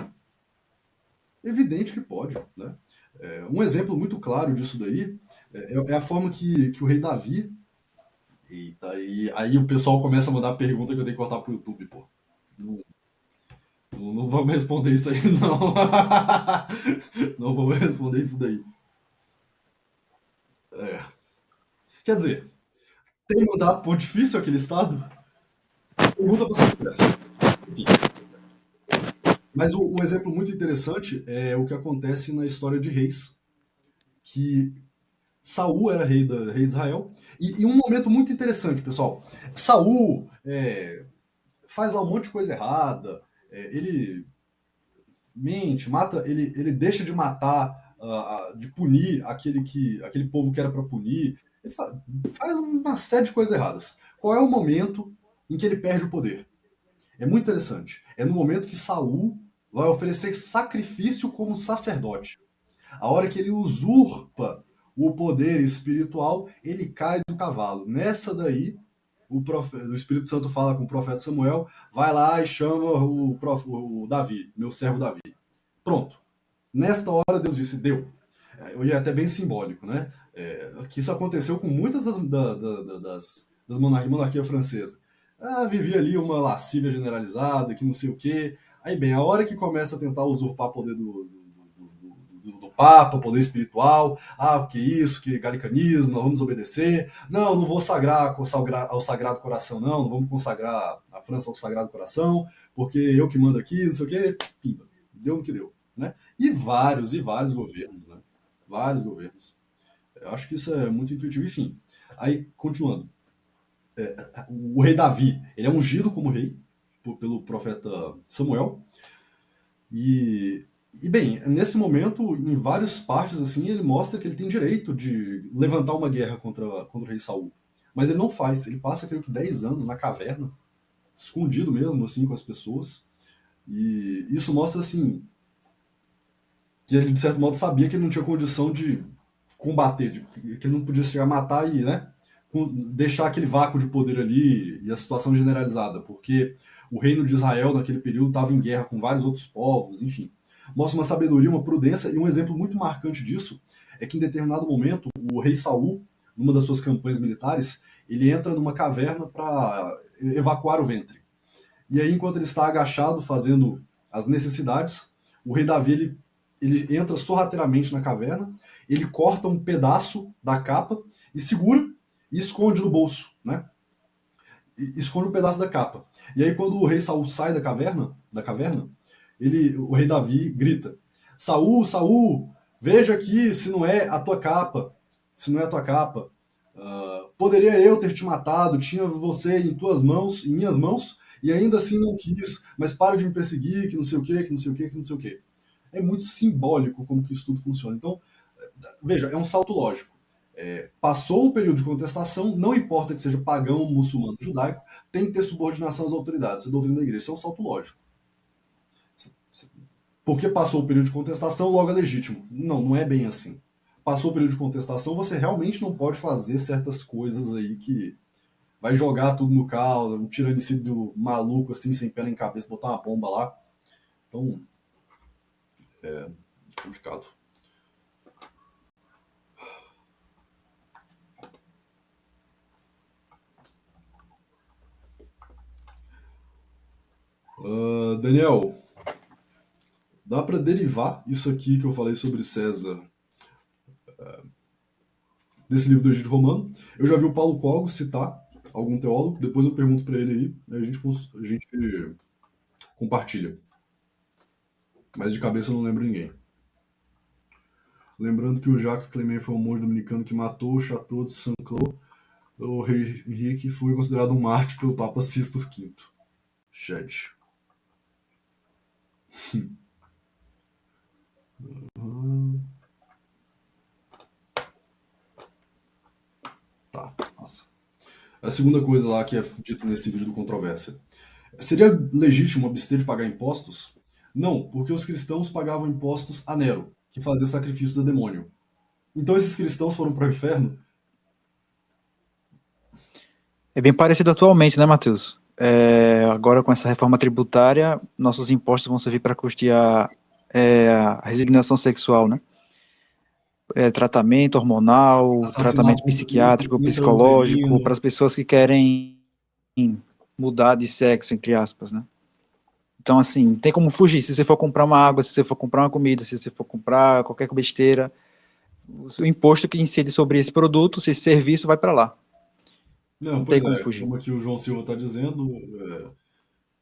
Evidente que pode, né? Um exemplo muito claro disso daí é a forma que o rei Davi. Eita, e aí o pessoal começa a mandar pergunta que eu tenho que cortar pro YouTube, pô. Não, não vamos responder isso aí, não. Não vamos responder isso daí. Quer dizer, tem mandato pontifício aquele estado? Pergunta pra você conversa. Enfim. Mas um exemplo muito interessante é o que acontece na história de Reis, que Saul era rei de Israel, e um momento muito interessante, pessoal. Saul faz lá um monte de coisa errada, ele mente, mata, ele deixa de matar, de punir aquele povo que era para punir. Ele faz uma série de coisas erradas. Qual é o momento em que ele perde o poder? É muito interessante. É no momento que Saul vai oferecer sacrifício como sacerdote. A hora que ele usurpa o poder espiritual, ele cai do cavalo. Nessa daí, o Espírito Santo fala com o profeta Samuel, vai lá e chama o Davi, meu servo Davi. Pronto. Nesta hora, Deus disse, deu. E é até bem simbólico, né? Que isso aconteceu com muitas das monarquia francesa. Vivia ali uma lascívia generalizada, que não sei o quê. Aí, bem, a hora que começa a tentar usurpar poder do Papa, poder espiritual, porque isso, que galicanismo, nós vamos obedecer. Não vou sagrar ao Sagrado Coração, não vamos consagrar a França ao Sagrado Coração, porque eu que mando aqui, não sei o quê. Pimba, deu no que deu, né? E vários governos, né? Vários governos. Eu acho que isso é muito intuitivo. Enfim, aí, continuando. O rei Davi, ele é ungido como rei pelo profeta Samuel. E bem, nesse momento, em várias partes, assim, ele mostra que ele tem direito de levantar uma guerra contra o rei Saul. Mas ele não faz. Ele passa, creio que, 10 anos na caverna, escondido mesmo, assim, com as pessoas. E isso mostra, assim, que ele, de certo modo, sabia que ele não tinha condição de combater, que ele não podia chegar a matar e, né, deixar aquele vácuo de poder ali e a situação generalizada, porque o reino de Israel, naquele período, estava em guerra com vários outros povos, enfim. Mostra uma sabedoria, uma prudência, e um exemplo muito marcante disso é que, em determinado momento, o rei Saul, numa das suas campanhas militares, ele entra numa caverna para evacuar o ventre. E aí, enquanto ele está agachado fazendo as necessidades, o rei Davi ele entra sorrateiramente na caverna, ele corta um pedaço da capa e segura e esconde no bolso, né? Esconde um pedaço da capa. E aí, quando o rei Saul sai da caverna, o rei Davi grita: Saul, Saul, veja aqui se não é a tua capa, se não é a tua capa. Poderia eu ter te matado, tinha você em tuas mãos, em minhas mãos, e ainda assim não quis, mas para de me perseguir, que não sei o quê, que não sei o quê, que não sei o quê. É muito simbólico como que isso tudo funciona. Então, veja, é um salto lógico. Passou o período de contestação, não importa que seja pagão, muçulmano, judaico, tem que ter subordinação às autoridades. Isso é doutrina da igreja, isso é um salto lógico. Porque passou o período de contestação, logo é legítimo. Não é bem assim. Passou o período de contestação, você realmente não pode fazer certas coisas aí que vai jogar tudo no caos, um tiranicídio maluco assim, sem pé nem cabeça, botar uma bomba lá. Então, é complicado. Daniel, dá para derivar isso aqui que eu falei sobre César desse livro do Egídio Romano. Eu já vi o Paulo Cogos citar algum teólogo, depois eu pergunto para ele aí a gente compartilha. Mas de cabeça eu não lembro ninguém. Lembrando que o Jacques Clement foi um monge dominicano que matou o Chateau de Saint-Cloud. O rei Henrique foi considerado um mártir pelo Papa Sixtus V. Chat. Tá, massa. A segunda coisa lá que é dita nesse vídeo do Controvérsia. Seria legítimo abster de pagar impostos? Não, porque os cristãos pagavam impostos a Nero, que fazia sacrifícios a demônio. Então esses cristãos foram para o inferno? É bem parecido atualmente, né, Matheus? Agora com essa reforma tributária, nossos impostos vão servir para custear a resignação sexual, né? Tratamento hormonal, tratamento psiquiátrico, psicológico, para as pessoas que querem mudar de sexo, entre aspas, né? Então, assim, não tem como fugir. Se você for comprar uma água, se você for comprar uma comida, se você for comprar qualquer besteira, o imposto que incide sobre esse produto, esse serviço, vai para lá. Não tem como fugir. Como aqui o João Silva está dizendo,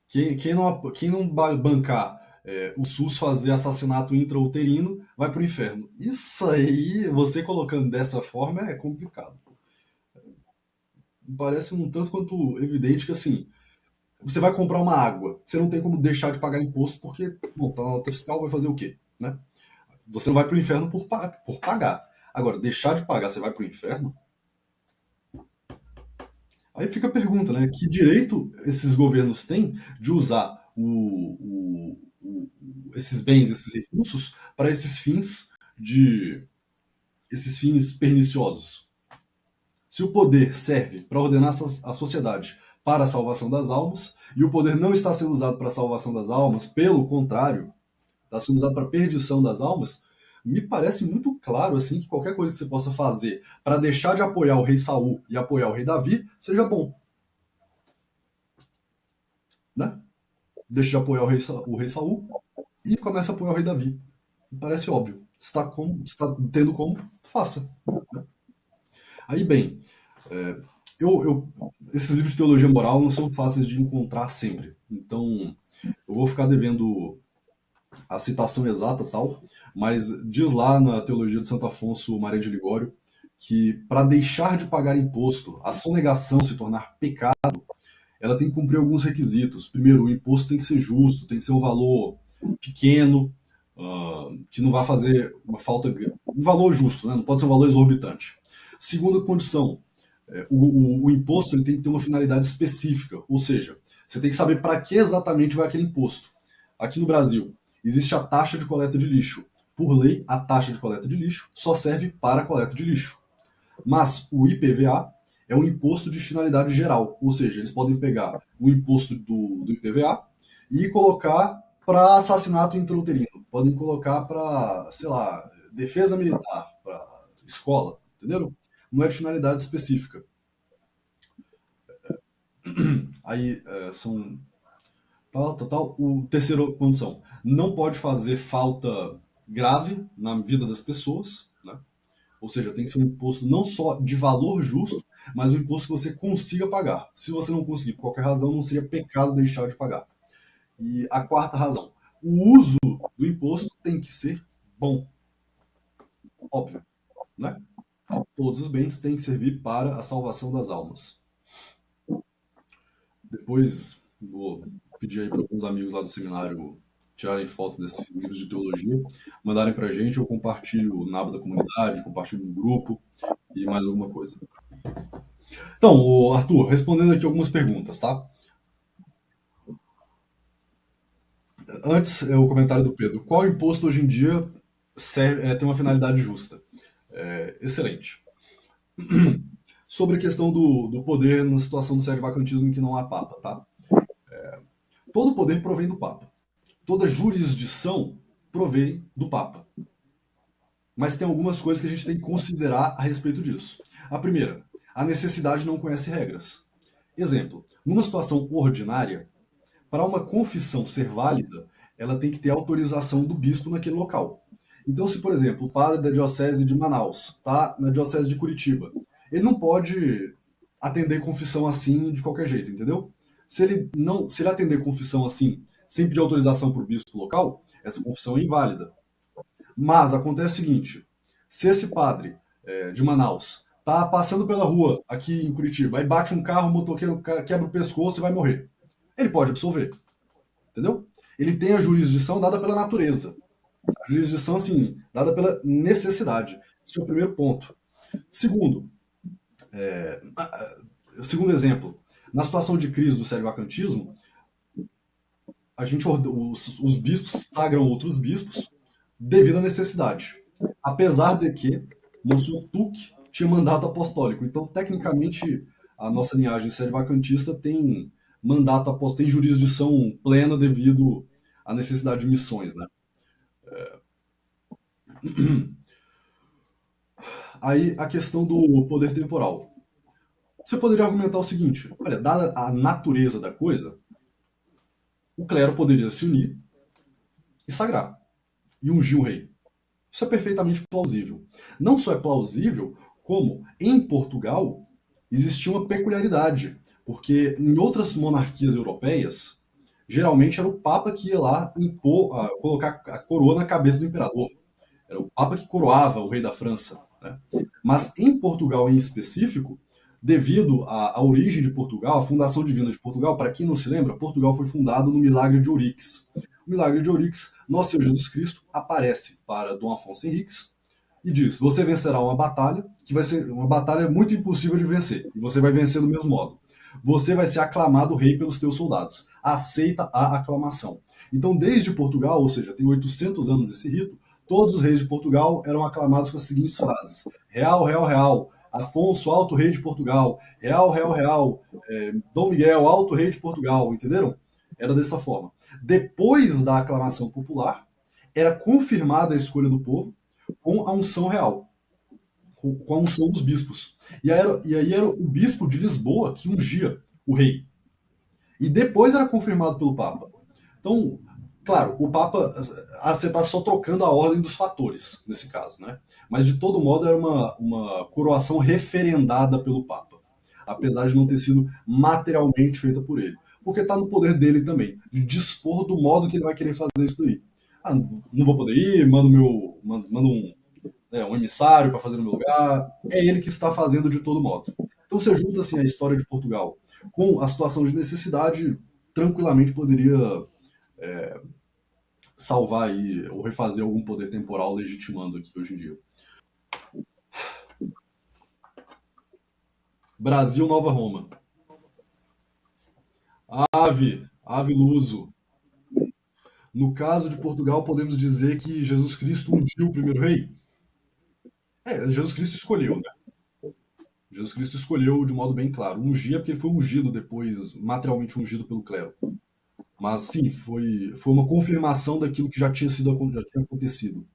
quem não bancar o SUS fazer assassinato intrauterino vai pro inferno. Isso aí, você colocando dessa forma, é complicado. Parece um tanto quanto evidente que, assim, você vai comprar uma água, você não tem como deixar de pagar imposto, porque, bom, tá na nota fiscal, vai fazer o quê, né? Você não vai pro inferno por pagar. Agora, deixar de pagar, você vai pro inferno? Aí fica a pergunta, né? Que direito esses governos têm de usar esses bens, esses recursos, para esses fins perniciosos? Se o poder serve para ordenar a sociedade para a salvação das almas, e o poder não está sendo usado para a salvação das almas, pelo contrário, está sendo usado para a perdição das almas, me parece muito claro assim que qualquer coisa que você possa fazer para deixar de apoiar o rei Saul e apoiar o rei Davi seja bom. Né? Deixa de apoiar o rei Saul e começa a apoiar o rei Davi. Me parece óbvio. Se está tendo como, faça. Né? Aí, bem, esses livros de teologia moral não são fáceis de encontrar sempre. Então, eu vou ficar devendo a citação exata tal, mas diz lá na Teologia de Santo Afonso Maria de Ligório que para deixar de pagar imposto, a sonegação se tornar pecado, ela tem que cumprir alguns requisitos. Primeiro, o imposto tem que ser justo, tem que ser um valor pequeno, que não vai fazer uma falta, um valor justo, né? Não pode ser um valor exorbitante. Segunda condição, o imposto ele tem que ter uma finalidade específica, ou seja, você tem que saber para que exatamente vai aquele imposto. Aqui no Brasil, existe a taxa de coleta de lixo. Por lei, a taxa de coleta de lixo só serve para a coleta de lixo. Mas o IPVA é um imposto de finalidade geral, ou seja, eles podem pegar o imposto do IPVA e colocar para assassinato intrauterino, podem colocar para, sei lá, defesa militar, para escola, entenderam? Não é de finalidade específica. Aí são tal. O terceiro condição, não pode fazer falta grave na vida das pessoas, né? Ou seja, tem que ser um imposto não só de valor justo, mas um imposto que você consiga pagar. Se você não conseguir por qualquer razão, não seria pecado deixar de pagar. E a quarta razão, o uso do imposto tem que ser bom. Óbvio, né? Todos os bens têm que servir para a salvação das almas. Depois vou pedir aí para alguns amigos lá do seminário tirarem foto desses livros de teologia, mandarem para a gente, eu compartilho na aba da comunidade, compartilho no grupo e mais alguma coisa. Então, Arthur, respondendo aqui algumas perguntas, tá? Antes, o comentário do Pedro. Qual imposto hoje em dia tem uma finalidade justa? Excelente. Sobre a questão do poder na situação do sedvacantismo em que não há Papa, tá? Todo poder provém do Papa. Toda jurisdição provém do Papa. Mas tem algumas coisas que a gente tem que considerar a respeito disso. A primeira, a necessidade não conhece regras. Exemplo, numa situação ordinária, para uma confissão ser válida, ela tem que ter autorização do bispo naquele local. Então, se, por exemplo, o padre da diocese de Manaus está na diocese de Curitiba, ele não pode atender confissão assim de qualquer jeito, entendeu? Se ele atender confissão assim, sem pedir autorização para o bispo local, essa confissão é inválida. Mas acontece o seguinte, se esse padre de Manaus tá passando pela rua aqui em Curitiba, aí bate um carro, o motoqueiro quebra o pescoço e vai morrer, ele pode absolver, entendeu? Ele tem a jurisdição dada pela natureza. A jurisdição, assim, dada pela necessidade. Esse é o primeiro ponto. Segundo exemplo, na situação de crise do sério-vacantismo, os bispos sagram outros bispos devido à necessidade. Apesar de que Monsenhor Tuque tinha mandato apostólico. Então, tecnicamente, a nossa linhagem sério-vacantista tem mandato apostólico, tem jurisdição plena devido à necessidade de missões, né? Aí a questão do poder temporal. Você poderia argumentar o seguinte: olha, dada a natureza da coisa, o clero poderia se unir e sagrar, e ungir o rei. Isso é perfeitamente plausível. Não só é plausível, como em Portugal existia uma peculiaridade, porque em outras monarquias europeias, geralmente era o Papa que ia lá colocar a coroa na cabeça do imperador. Era o Papa que coroava o rei da França, né? Mas em Portugal em específico, devido à origem de Portugal, a fundação divina de Portugal, para quem não se lembra, Portugal foi fundado no Milagre de Ourix. O Milagre de Ourix, nosso Senhor Jesus Cristo aparece para Dom Afonso Henriques e diz: você vencerá uma batalha, que vai ser uma batalha muito impossível de vencer, e você vai vencer do mesmo modo. Você vai ser aclamado rei pelos teus soldados. Aceita a aclamação. Então, desde Portugal, ou seja, tem 800 anos esse rito, todos os reis de Portugal eram aclamados com as seguintes frases: Real, Real, Real, Afonso, Alto Rei de Portugal, Real, Real, Real, Dom Miguel, Alto Rei de Portugal, entenderam? Era dessa forma. Depois da aclamação popular, era confirmada a escolha do povo com a unção real, com a unção dos bispos. E aí era o bispo de Lisboa que ungia o rei. E depois era confirmado pelo Papa. Então, claro, o Papa, você está só trocando a ordem dos fatores, nesse caso, né? Mas, de todo modo, era uma coroação referendada pelo Papa, apesar de não ter sido materialmente feita por ele. Porque está no poder dele também, de dispor do modo que ele vai querer fazer isso daí. Ah, não vou poder ir, mando um emissário para fazer no meu lugar. É ele que está fazendo de todo modo. Então, você junta assim, a história de Portugal com a situação de necessidade, tranquilamente poderia salvar aí, ou refazer algum poder temporal legitimando aqui hoje em dia. Brasil, Nova Roma. Ave Luso. No caso de Portugal, podemos dizer que Jesus Cristo ungiu o primeiro rei? Jesus Cristo escolheu, né? Jesus Cristo escolheu de modo bem claro. Ungir é porque ele foi ungido depois, materialmente ungido pelo clero. Mas sim, foi uma confirmação daquilo que já tinha acontecido.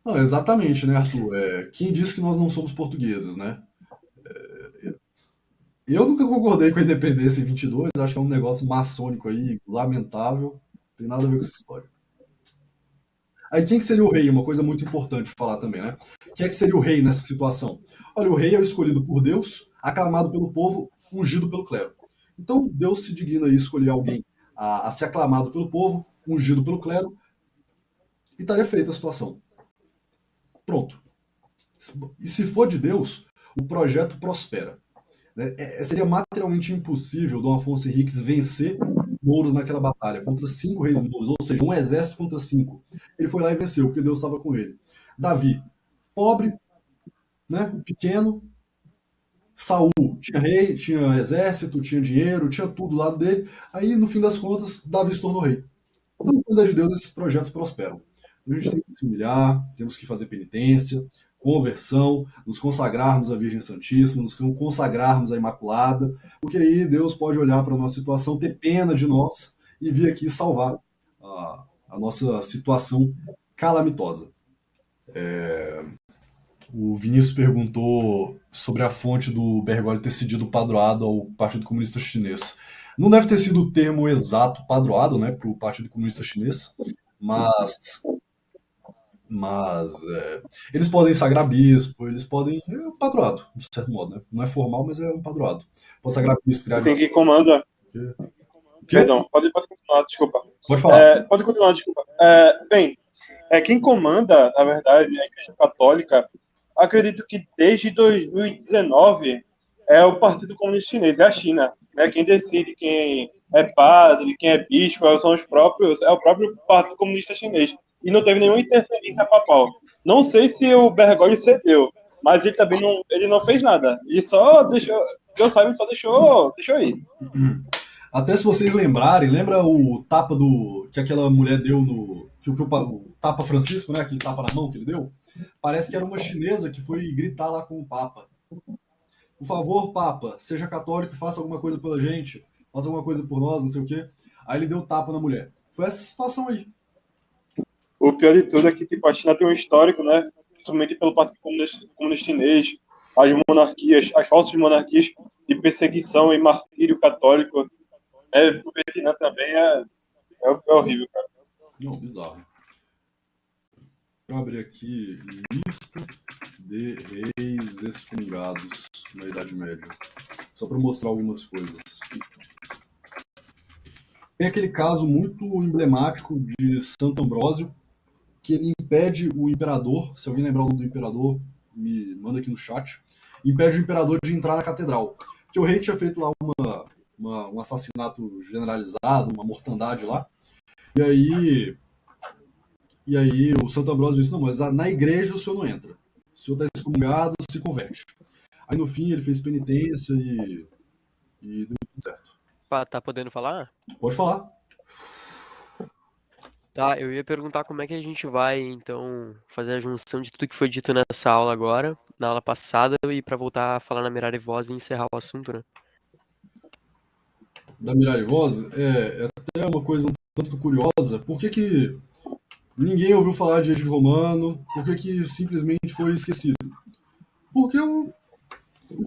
Não, exatamente, né, Arthur? Quem disse que nós não somos portugueses, né? Eu nunca concordei com a independência em 22, acho que é um negócio maçônico aí, lamentável, não tem nada a ver com essa história. Aí quem que seria o rei? Uma coisa muito importante de falar também, né? Quem é que seria o rei nessa situação? Olha, o rei é o escolhido por Deus, aclamado pelo povo, ungido pelo clero. Então, Deus se digna a escolher alguém a ser aclamado pelo povo, ungido pelo clero, e estaria feita a situação. Pronto. E se for de Deus, o projeto prospera. Seria materialmente impossível Dom Afonso Henriques vencer mouros naquela batalha, contra 5 reis mouros, ou seja, um exército contra 5. Ele foi lá e venceu, porque Deus estava com ele. Davi, pobre, né, pequeno. Saul tinha rei, tinha exército, tinha dinheiro, tinha tudo do lado dele. Aí, no fim das contas, Davi se tornou rei. Então, quando é de Deus, esses projetos prosperam. A gente tem que se humilhar, temos que fazer penitência, conversão, nos consagrarmos à Virgem Santíssima, nos consagrarmos à Imaculada, porque aí Deus pode olhar para a nossa situação, ter pena de nós e vir aqui salvar a nossa situação calamitosa. O Vinícius perguntou sobre a fonte do Bergoglio ter cedido padroado ao Partido Comunista Chinês. Não deve ter sido o termo exato padroado, né, para o Partido Comunista Chinês, mas eles podem sagrar bispo, eles podem. É um padroado, de certo modo, né? Não é formal, mas é um padroado. Pode sagrar bispo, criar. Sim, quem comanda. O quê? Perdão, pode continuar, desculpa. Pode falar. Pode continuar, desculpa. Bem, quem comanda, na verdade, a Igreja Católica, acredito que desde 2019 é o Partido Comunista Chinês, é a China. Né? Quem decide quem é padre, quem é bispo, são é o próprio Partido Comunista Chinês. E não teve nenhuma interferência papal. Não sei se o Bergoglio cedeu, mas ele também não fez nada. Ele só deixou, Deus sabe, ele só deixou ir. Até se vocês lembrarem, lembra o tapa que aquela mulher deu o tapa Francisco, né? Aquele tapa na mão que ele deu? Parece que era uma chinesa que foi gritar lá com o Papa. Por favor, Papa, seja católico e faça alguma coisa pela gente, faça alguma coisa por nós, não sei o quê. Aí ele deu tapa na mulher. Foi essa situação aí. O pior de tudo é que tipo, a China tem um histórico, né? Principalmente pelo Partido Comunista Chinês, as monarquias, as falsas monarquias de perseguição e martírio católico. O Vietnã também é horrível, cara. Não, bizarro. Vou abrir aqui lista de reis excomungados na Idade Média. Só para mostrar algumas coisas. Tem aquele caso muito emblemático de Santo Ambrósio, que ele impede o imperador, se alguém lembrar o nome do imperador, me manda aqui no chat, impede o imperador de entrar na catedral. Porque o rei tinha feito lá um assassinato generalizado, uma mortandade lá, e aí o Santo Ambrósio disse, não, mas na igreja o senhor não entra. O senhor está excomungado, se converte. Aí no fim ele fez penitência e deu tudo certo. Tá podendo falar? Pode falar. Tá, eu ia perguntar como é que a gente vai, então, fazer a junção de tudo que foi dito nessa aula agora, na aula passada, e para voltar a falar na Mirare Voz e encerrar o assunto, né? Da Mirare Voz é até uma coisa um tanto curiosa. Por que ninguém ouviu falar de Egito Romano? Por que simplesmente foi esquecido? Porque o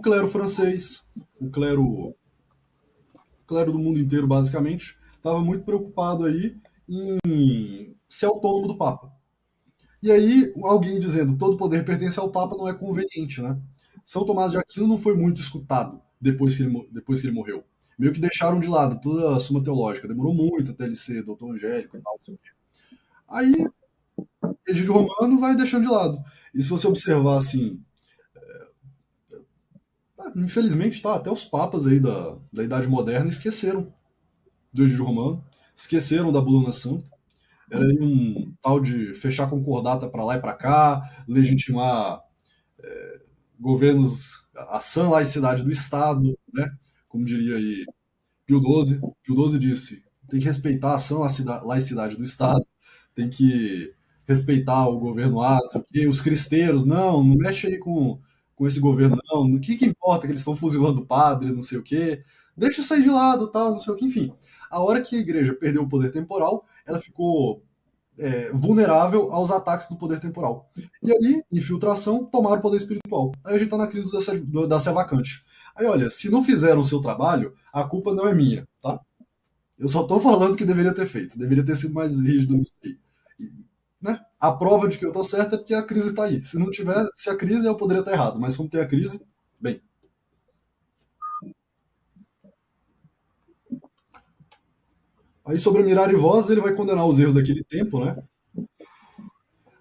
clero francês, o clero do mundo inteiro, basicamente, estava muito preocupado aí em ser autônomo do Papa. E aí, alguém dizendo todo poder pertence ao Papa não é conveniente, né? São Tomás de Aquino não foi muito escutado depois que ele morreu. Meio que deixaram de lado toda a Suma Teológica. Demorou muito até ele ser doutor angélico e tal, não sei o quê. Aí, Egídio Romano vai deixando de lado. E se você observar, assim, infelizmente, tá, até os papas aí da Idade Moderna esqueceram do Egídio Romano, esqueceram da Bula Santa. Era aí um tal de fechar concordata para lá e para cá, legitimar governos, a sã laicidade do Estado, né? Como diria aí Pio XII. Pio XII disse, tem que respeitar a sã laicidade do Estado, tem que respeitar o governo A, não sei o quê, os cristeiros, não mexe aí com esse governo, não. O que importa que eles estão fuzilando o padre, não sei o quê. Deixa isso aí de lado, tal, não sei o que, enfim. A hora que a igreja perdeu o poder temporal, ela ficou vulnerável aos ataques do poder temporal. E aí, infiltração, tomaram o poder espiritual. Aí a gente tá na crise da sé vacante. Aí, olha, se não fizeram o seu trabalho, a culpa não é minha, tá? Eu só tô falando que deveria ter feito. Deveria ter sido mais rígido nisso aí. Né? A prova de que eu tô certo é porque a crise tá aí. Se não tiver, se a crise, eu poderia estar errado. Mas como tem a crise, bem. Aí sobre Mirare Voz, ele vai condenar os erros daquele tempo, né?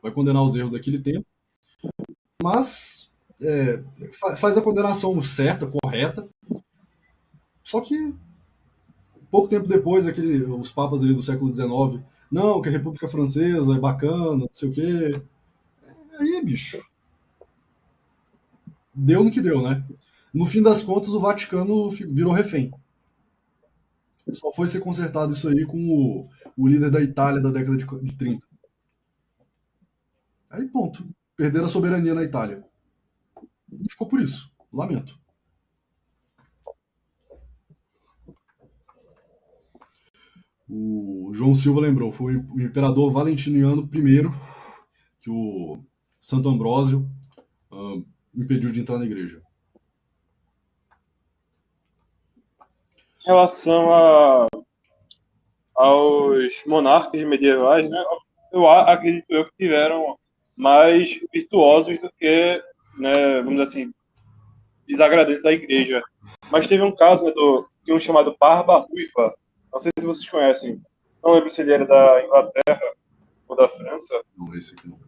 Vai condenar os erros daquele tempo. Mas faz a condenação certa, correta. Só que pouco tempo depois, os papas ali do século XIX, não, que a República Francesa é bacana, não sei o quê. Aí, bicho. Deu no que deu, né? No fim das contas, o Vaticano virou refém. Só foi ser consertado isso aí com o líder da Itália da década de 30. Aí, ponto. Perderam a soberania na Itália. E ficou por isso. Lamento. O João Silva lembrou, foi o imperador Valentiniano I que o Santo Ambrósio impediu de entrar na igreja. relação aos monarcas medievais, né, acredito eu que tiveram mais virtuosos do que, né, vamos dizer assim, desagradecidos à igreja. Mas teve um caso, né, de um chamado Barba Ruiva, não sei se vocês conhecem, não lembro se ele era da Inglaterra ou da França. Não, esse aqui não.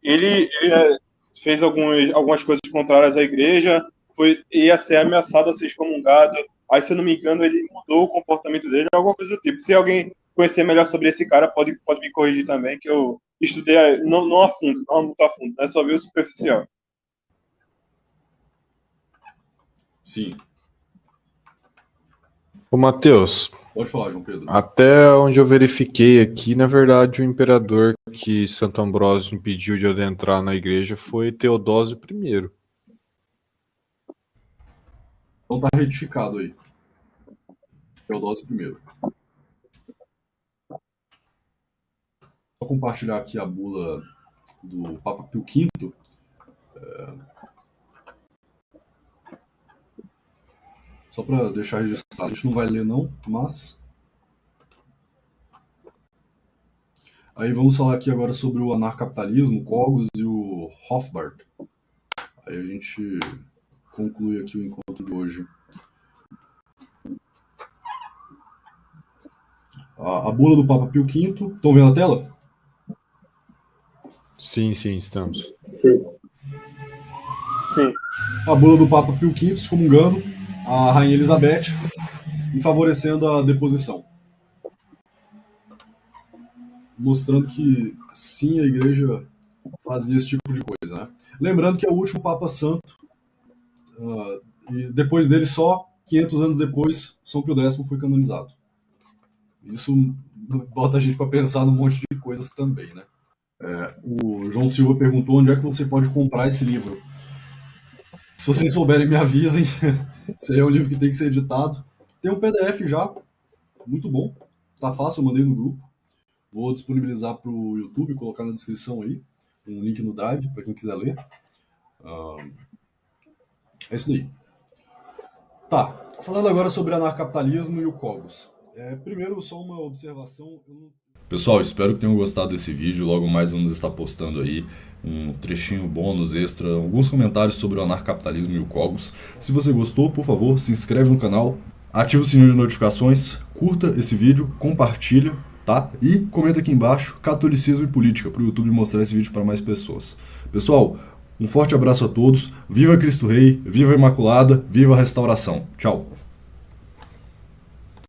Ele né, fez algumas coisas contrárias à igreja, ia ser ameaçado a ser excomungado. Aí, se eu não me engano, ele mudou o comportamento dele, alguma coisa do tipo. Se alguém conhecer melhor sobre esse cara, pode me corrigir também, que eu estudei não a fundo, não muito a fundo, né? Só vi o superficial. Sim. Ô, Matheus, Pode falar, João Pedro. até onde eu verifiquei aqui, na verdade, o imperador que Santo Ambrósio impediu de adentrar na igreja foi Teodósio I. Então tá retificado aí. Teodósio I. Vou compartilhar aqui a bula do Papa Pio V. Só para deixar registrado. A gente não vai ler não, mas... Aí vamos falar aqui agora sobre o anarcapitalismo, o Cogos e o Rothbard. Aí a gente conclui aqui o encontro de hoje. A bula do Papa Pio V. Estão vendo a tela? Sim, estamos. Sim. A bula do Papa Pio V excomungando a Rainha Elizabeth e favorecendo a deposição. Mostrando que sim, a igreja fazia esse tipo de coisa, né? Lembrando que é o último Papa Santo, e depois dele, só 500 anos depois, São Pio X foi canonizado. Isso bota a gente para pensar num monte de coisas também, né? O João Silva perguntou onde é que você pode comprar esse livro. Se vocês souberem, me avisem. Esse aí é um livro que tem que ser editado. Tem um PDF já, muito bom. Tá fácil, eu mandei no grupo. Vou disponibilizar para o YouTube, colocar na descrição aí, um link no Drive, para quem quiser ler. É isso daí. Tá, falando agora sobre anarcapitalismo e o Cogos. Primeiro, só uma observação. Pessoal, espero que tenham gostado desse vídeo. Logo mais vamos estar postando aí um trechinho bônus extra, alguns comentários sobre o anarcapitalismo e o Cogos. Se você gostou, por favor, se inscreve no canal, ativa o sininho de notificações, curta esse vídeo, compartilha, tá? E comenta aqui embaixo catolicismo e política, para o YouTube mostrar esse vídeo para mais pessoas. Pessoal, um forte abraço a todos. Viva Cristo Rei, viva a Imaculada, viva a restauração. Tchau!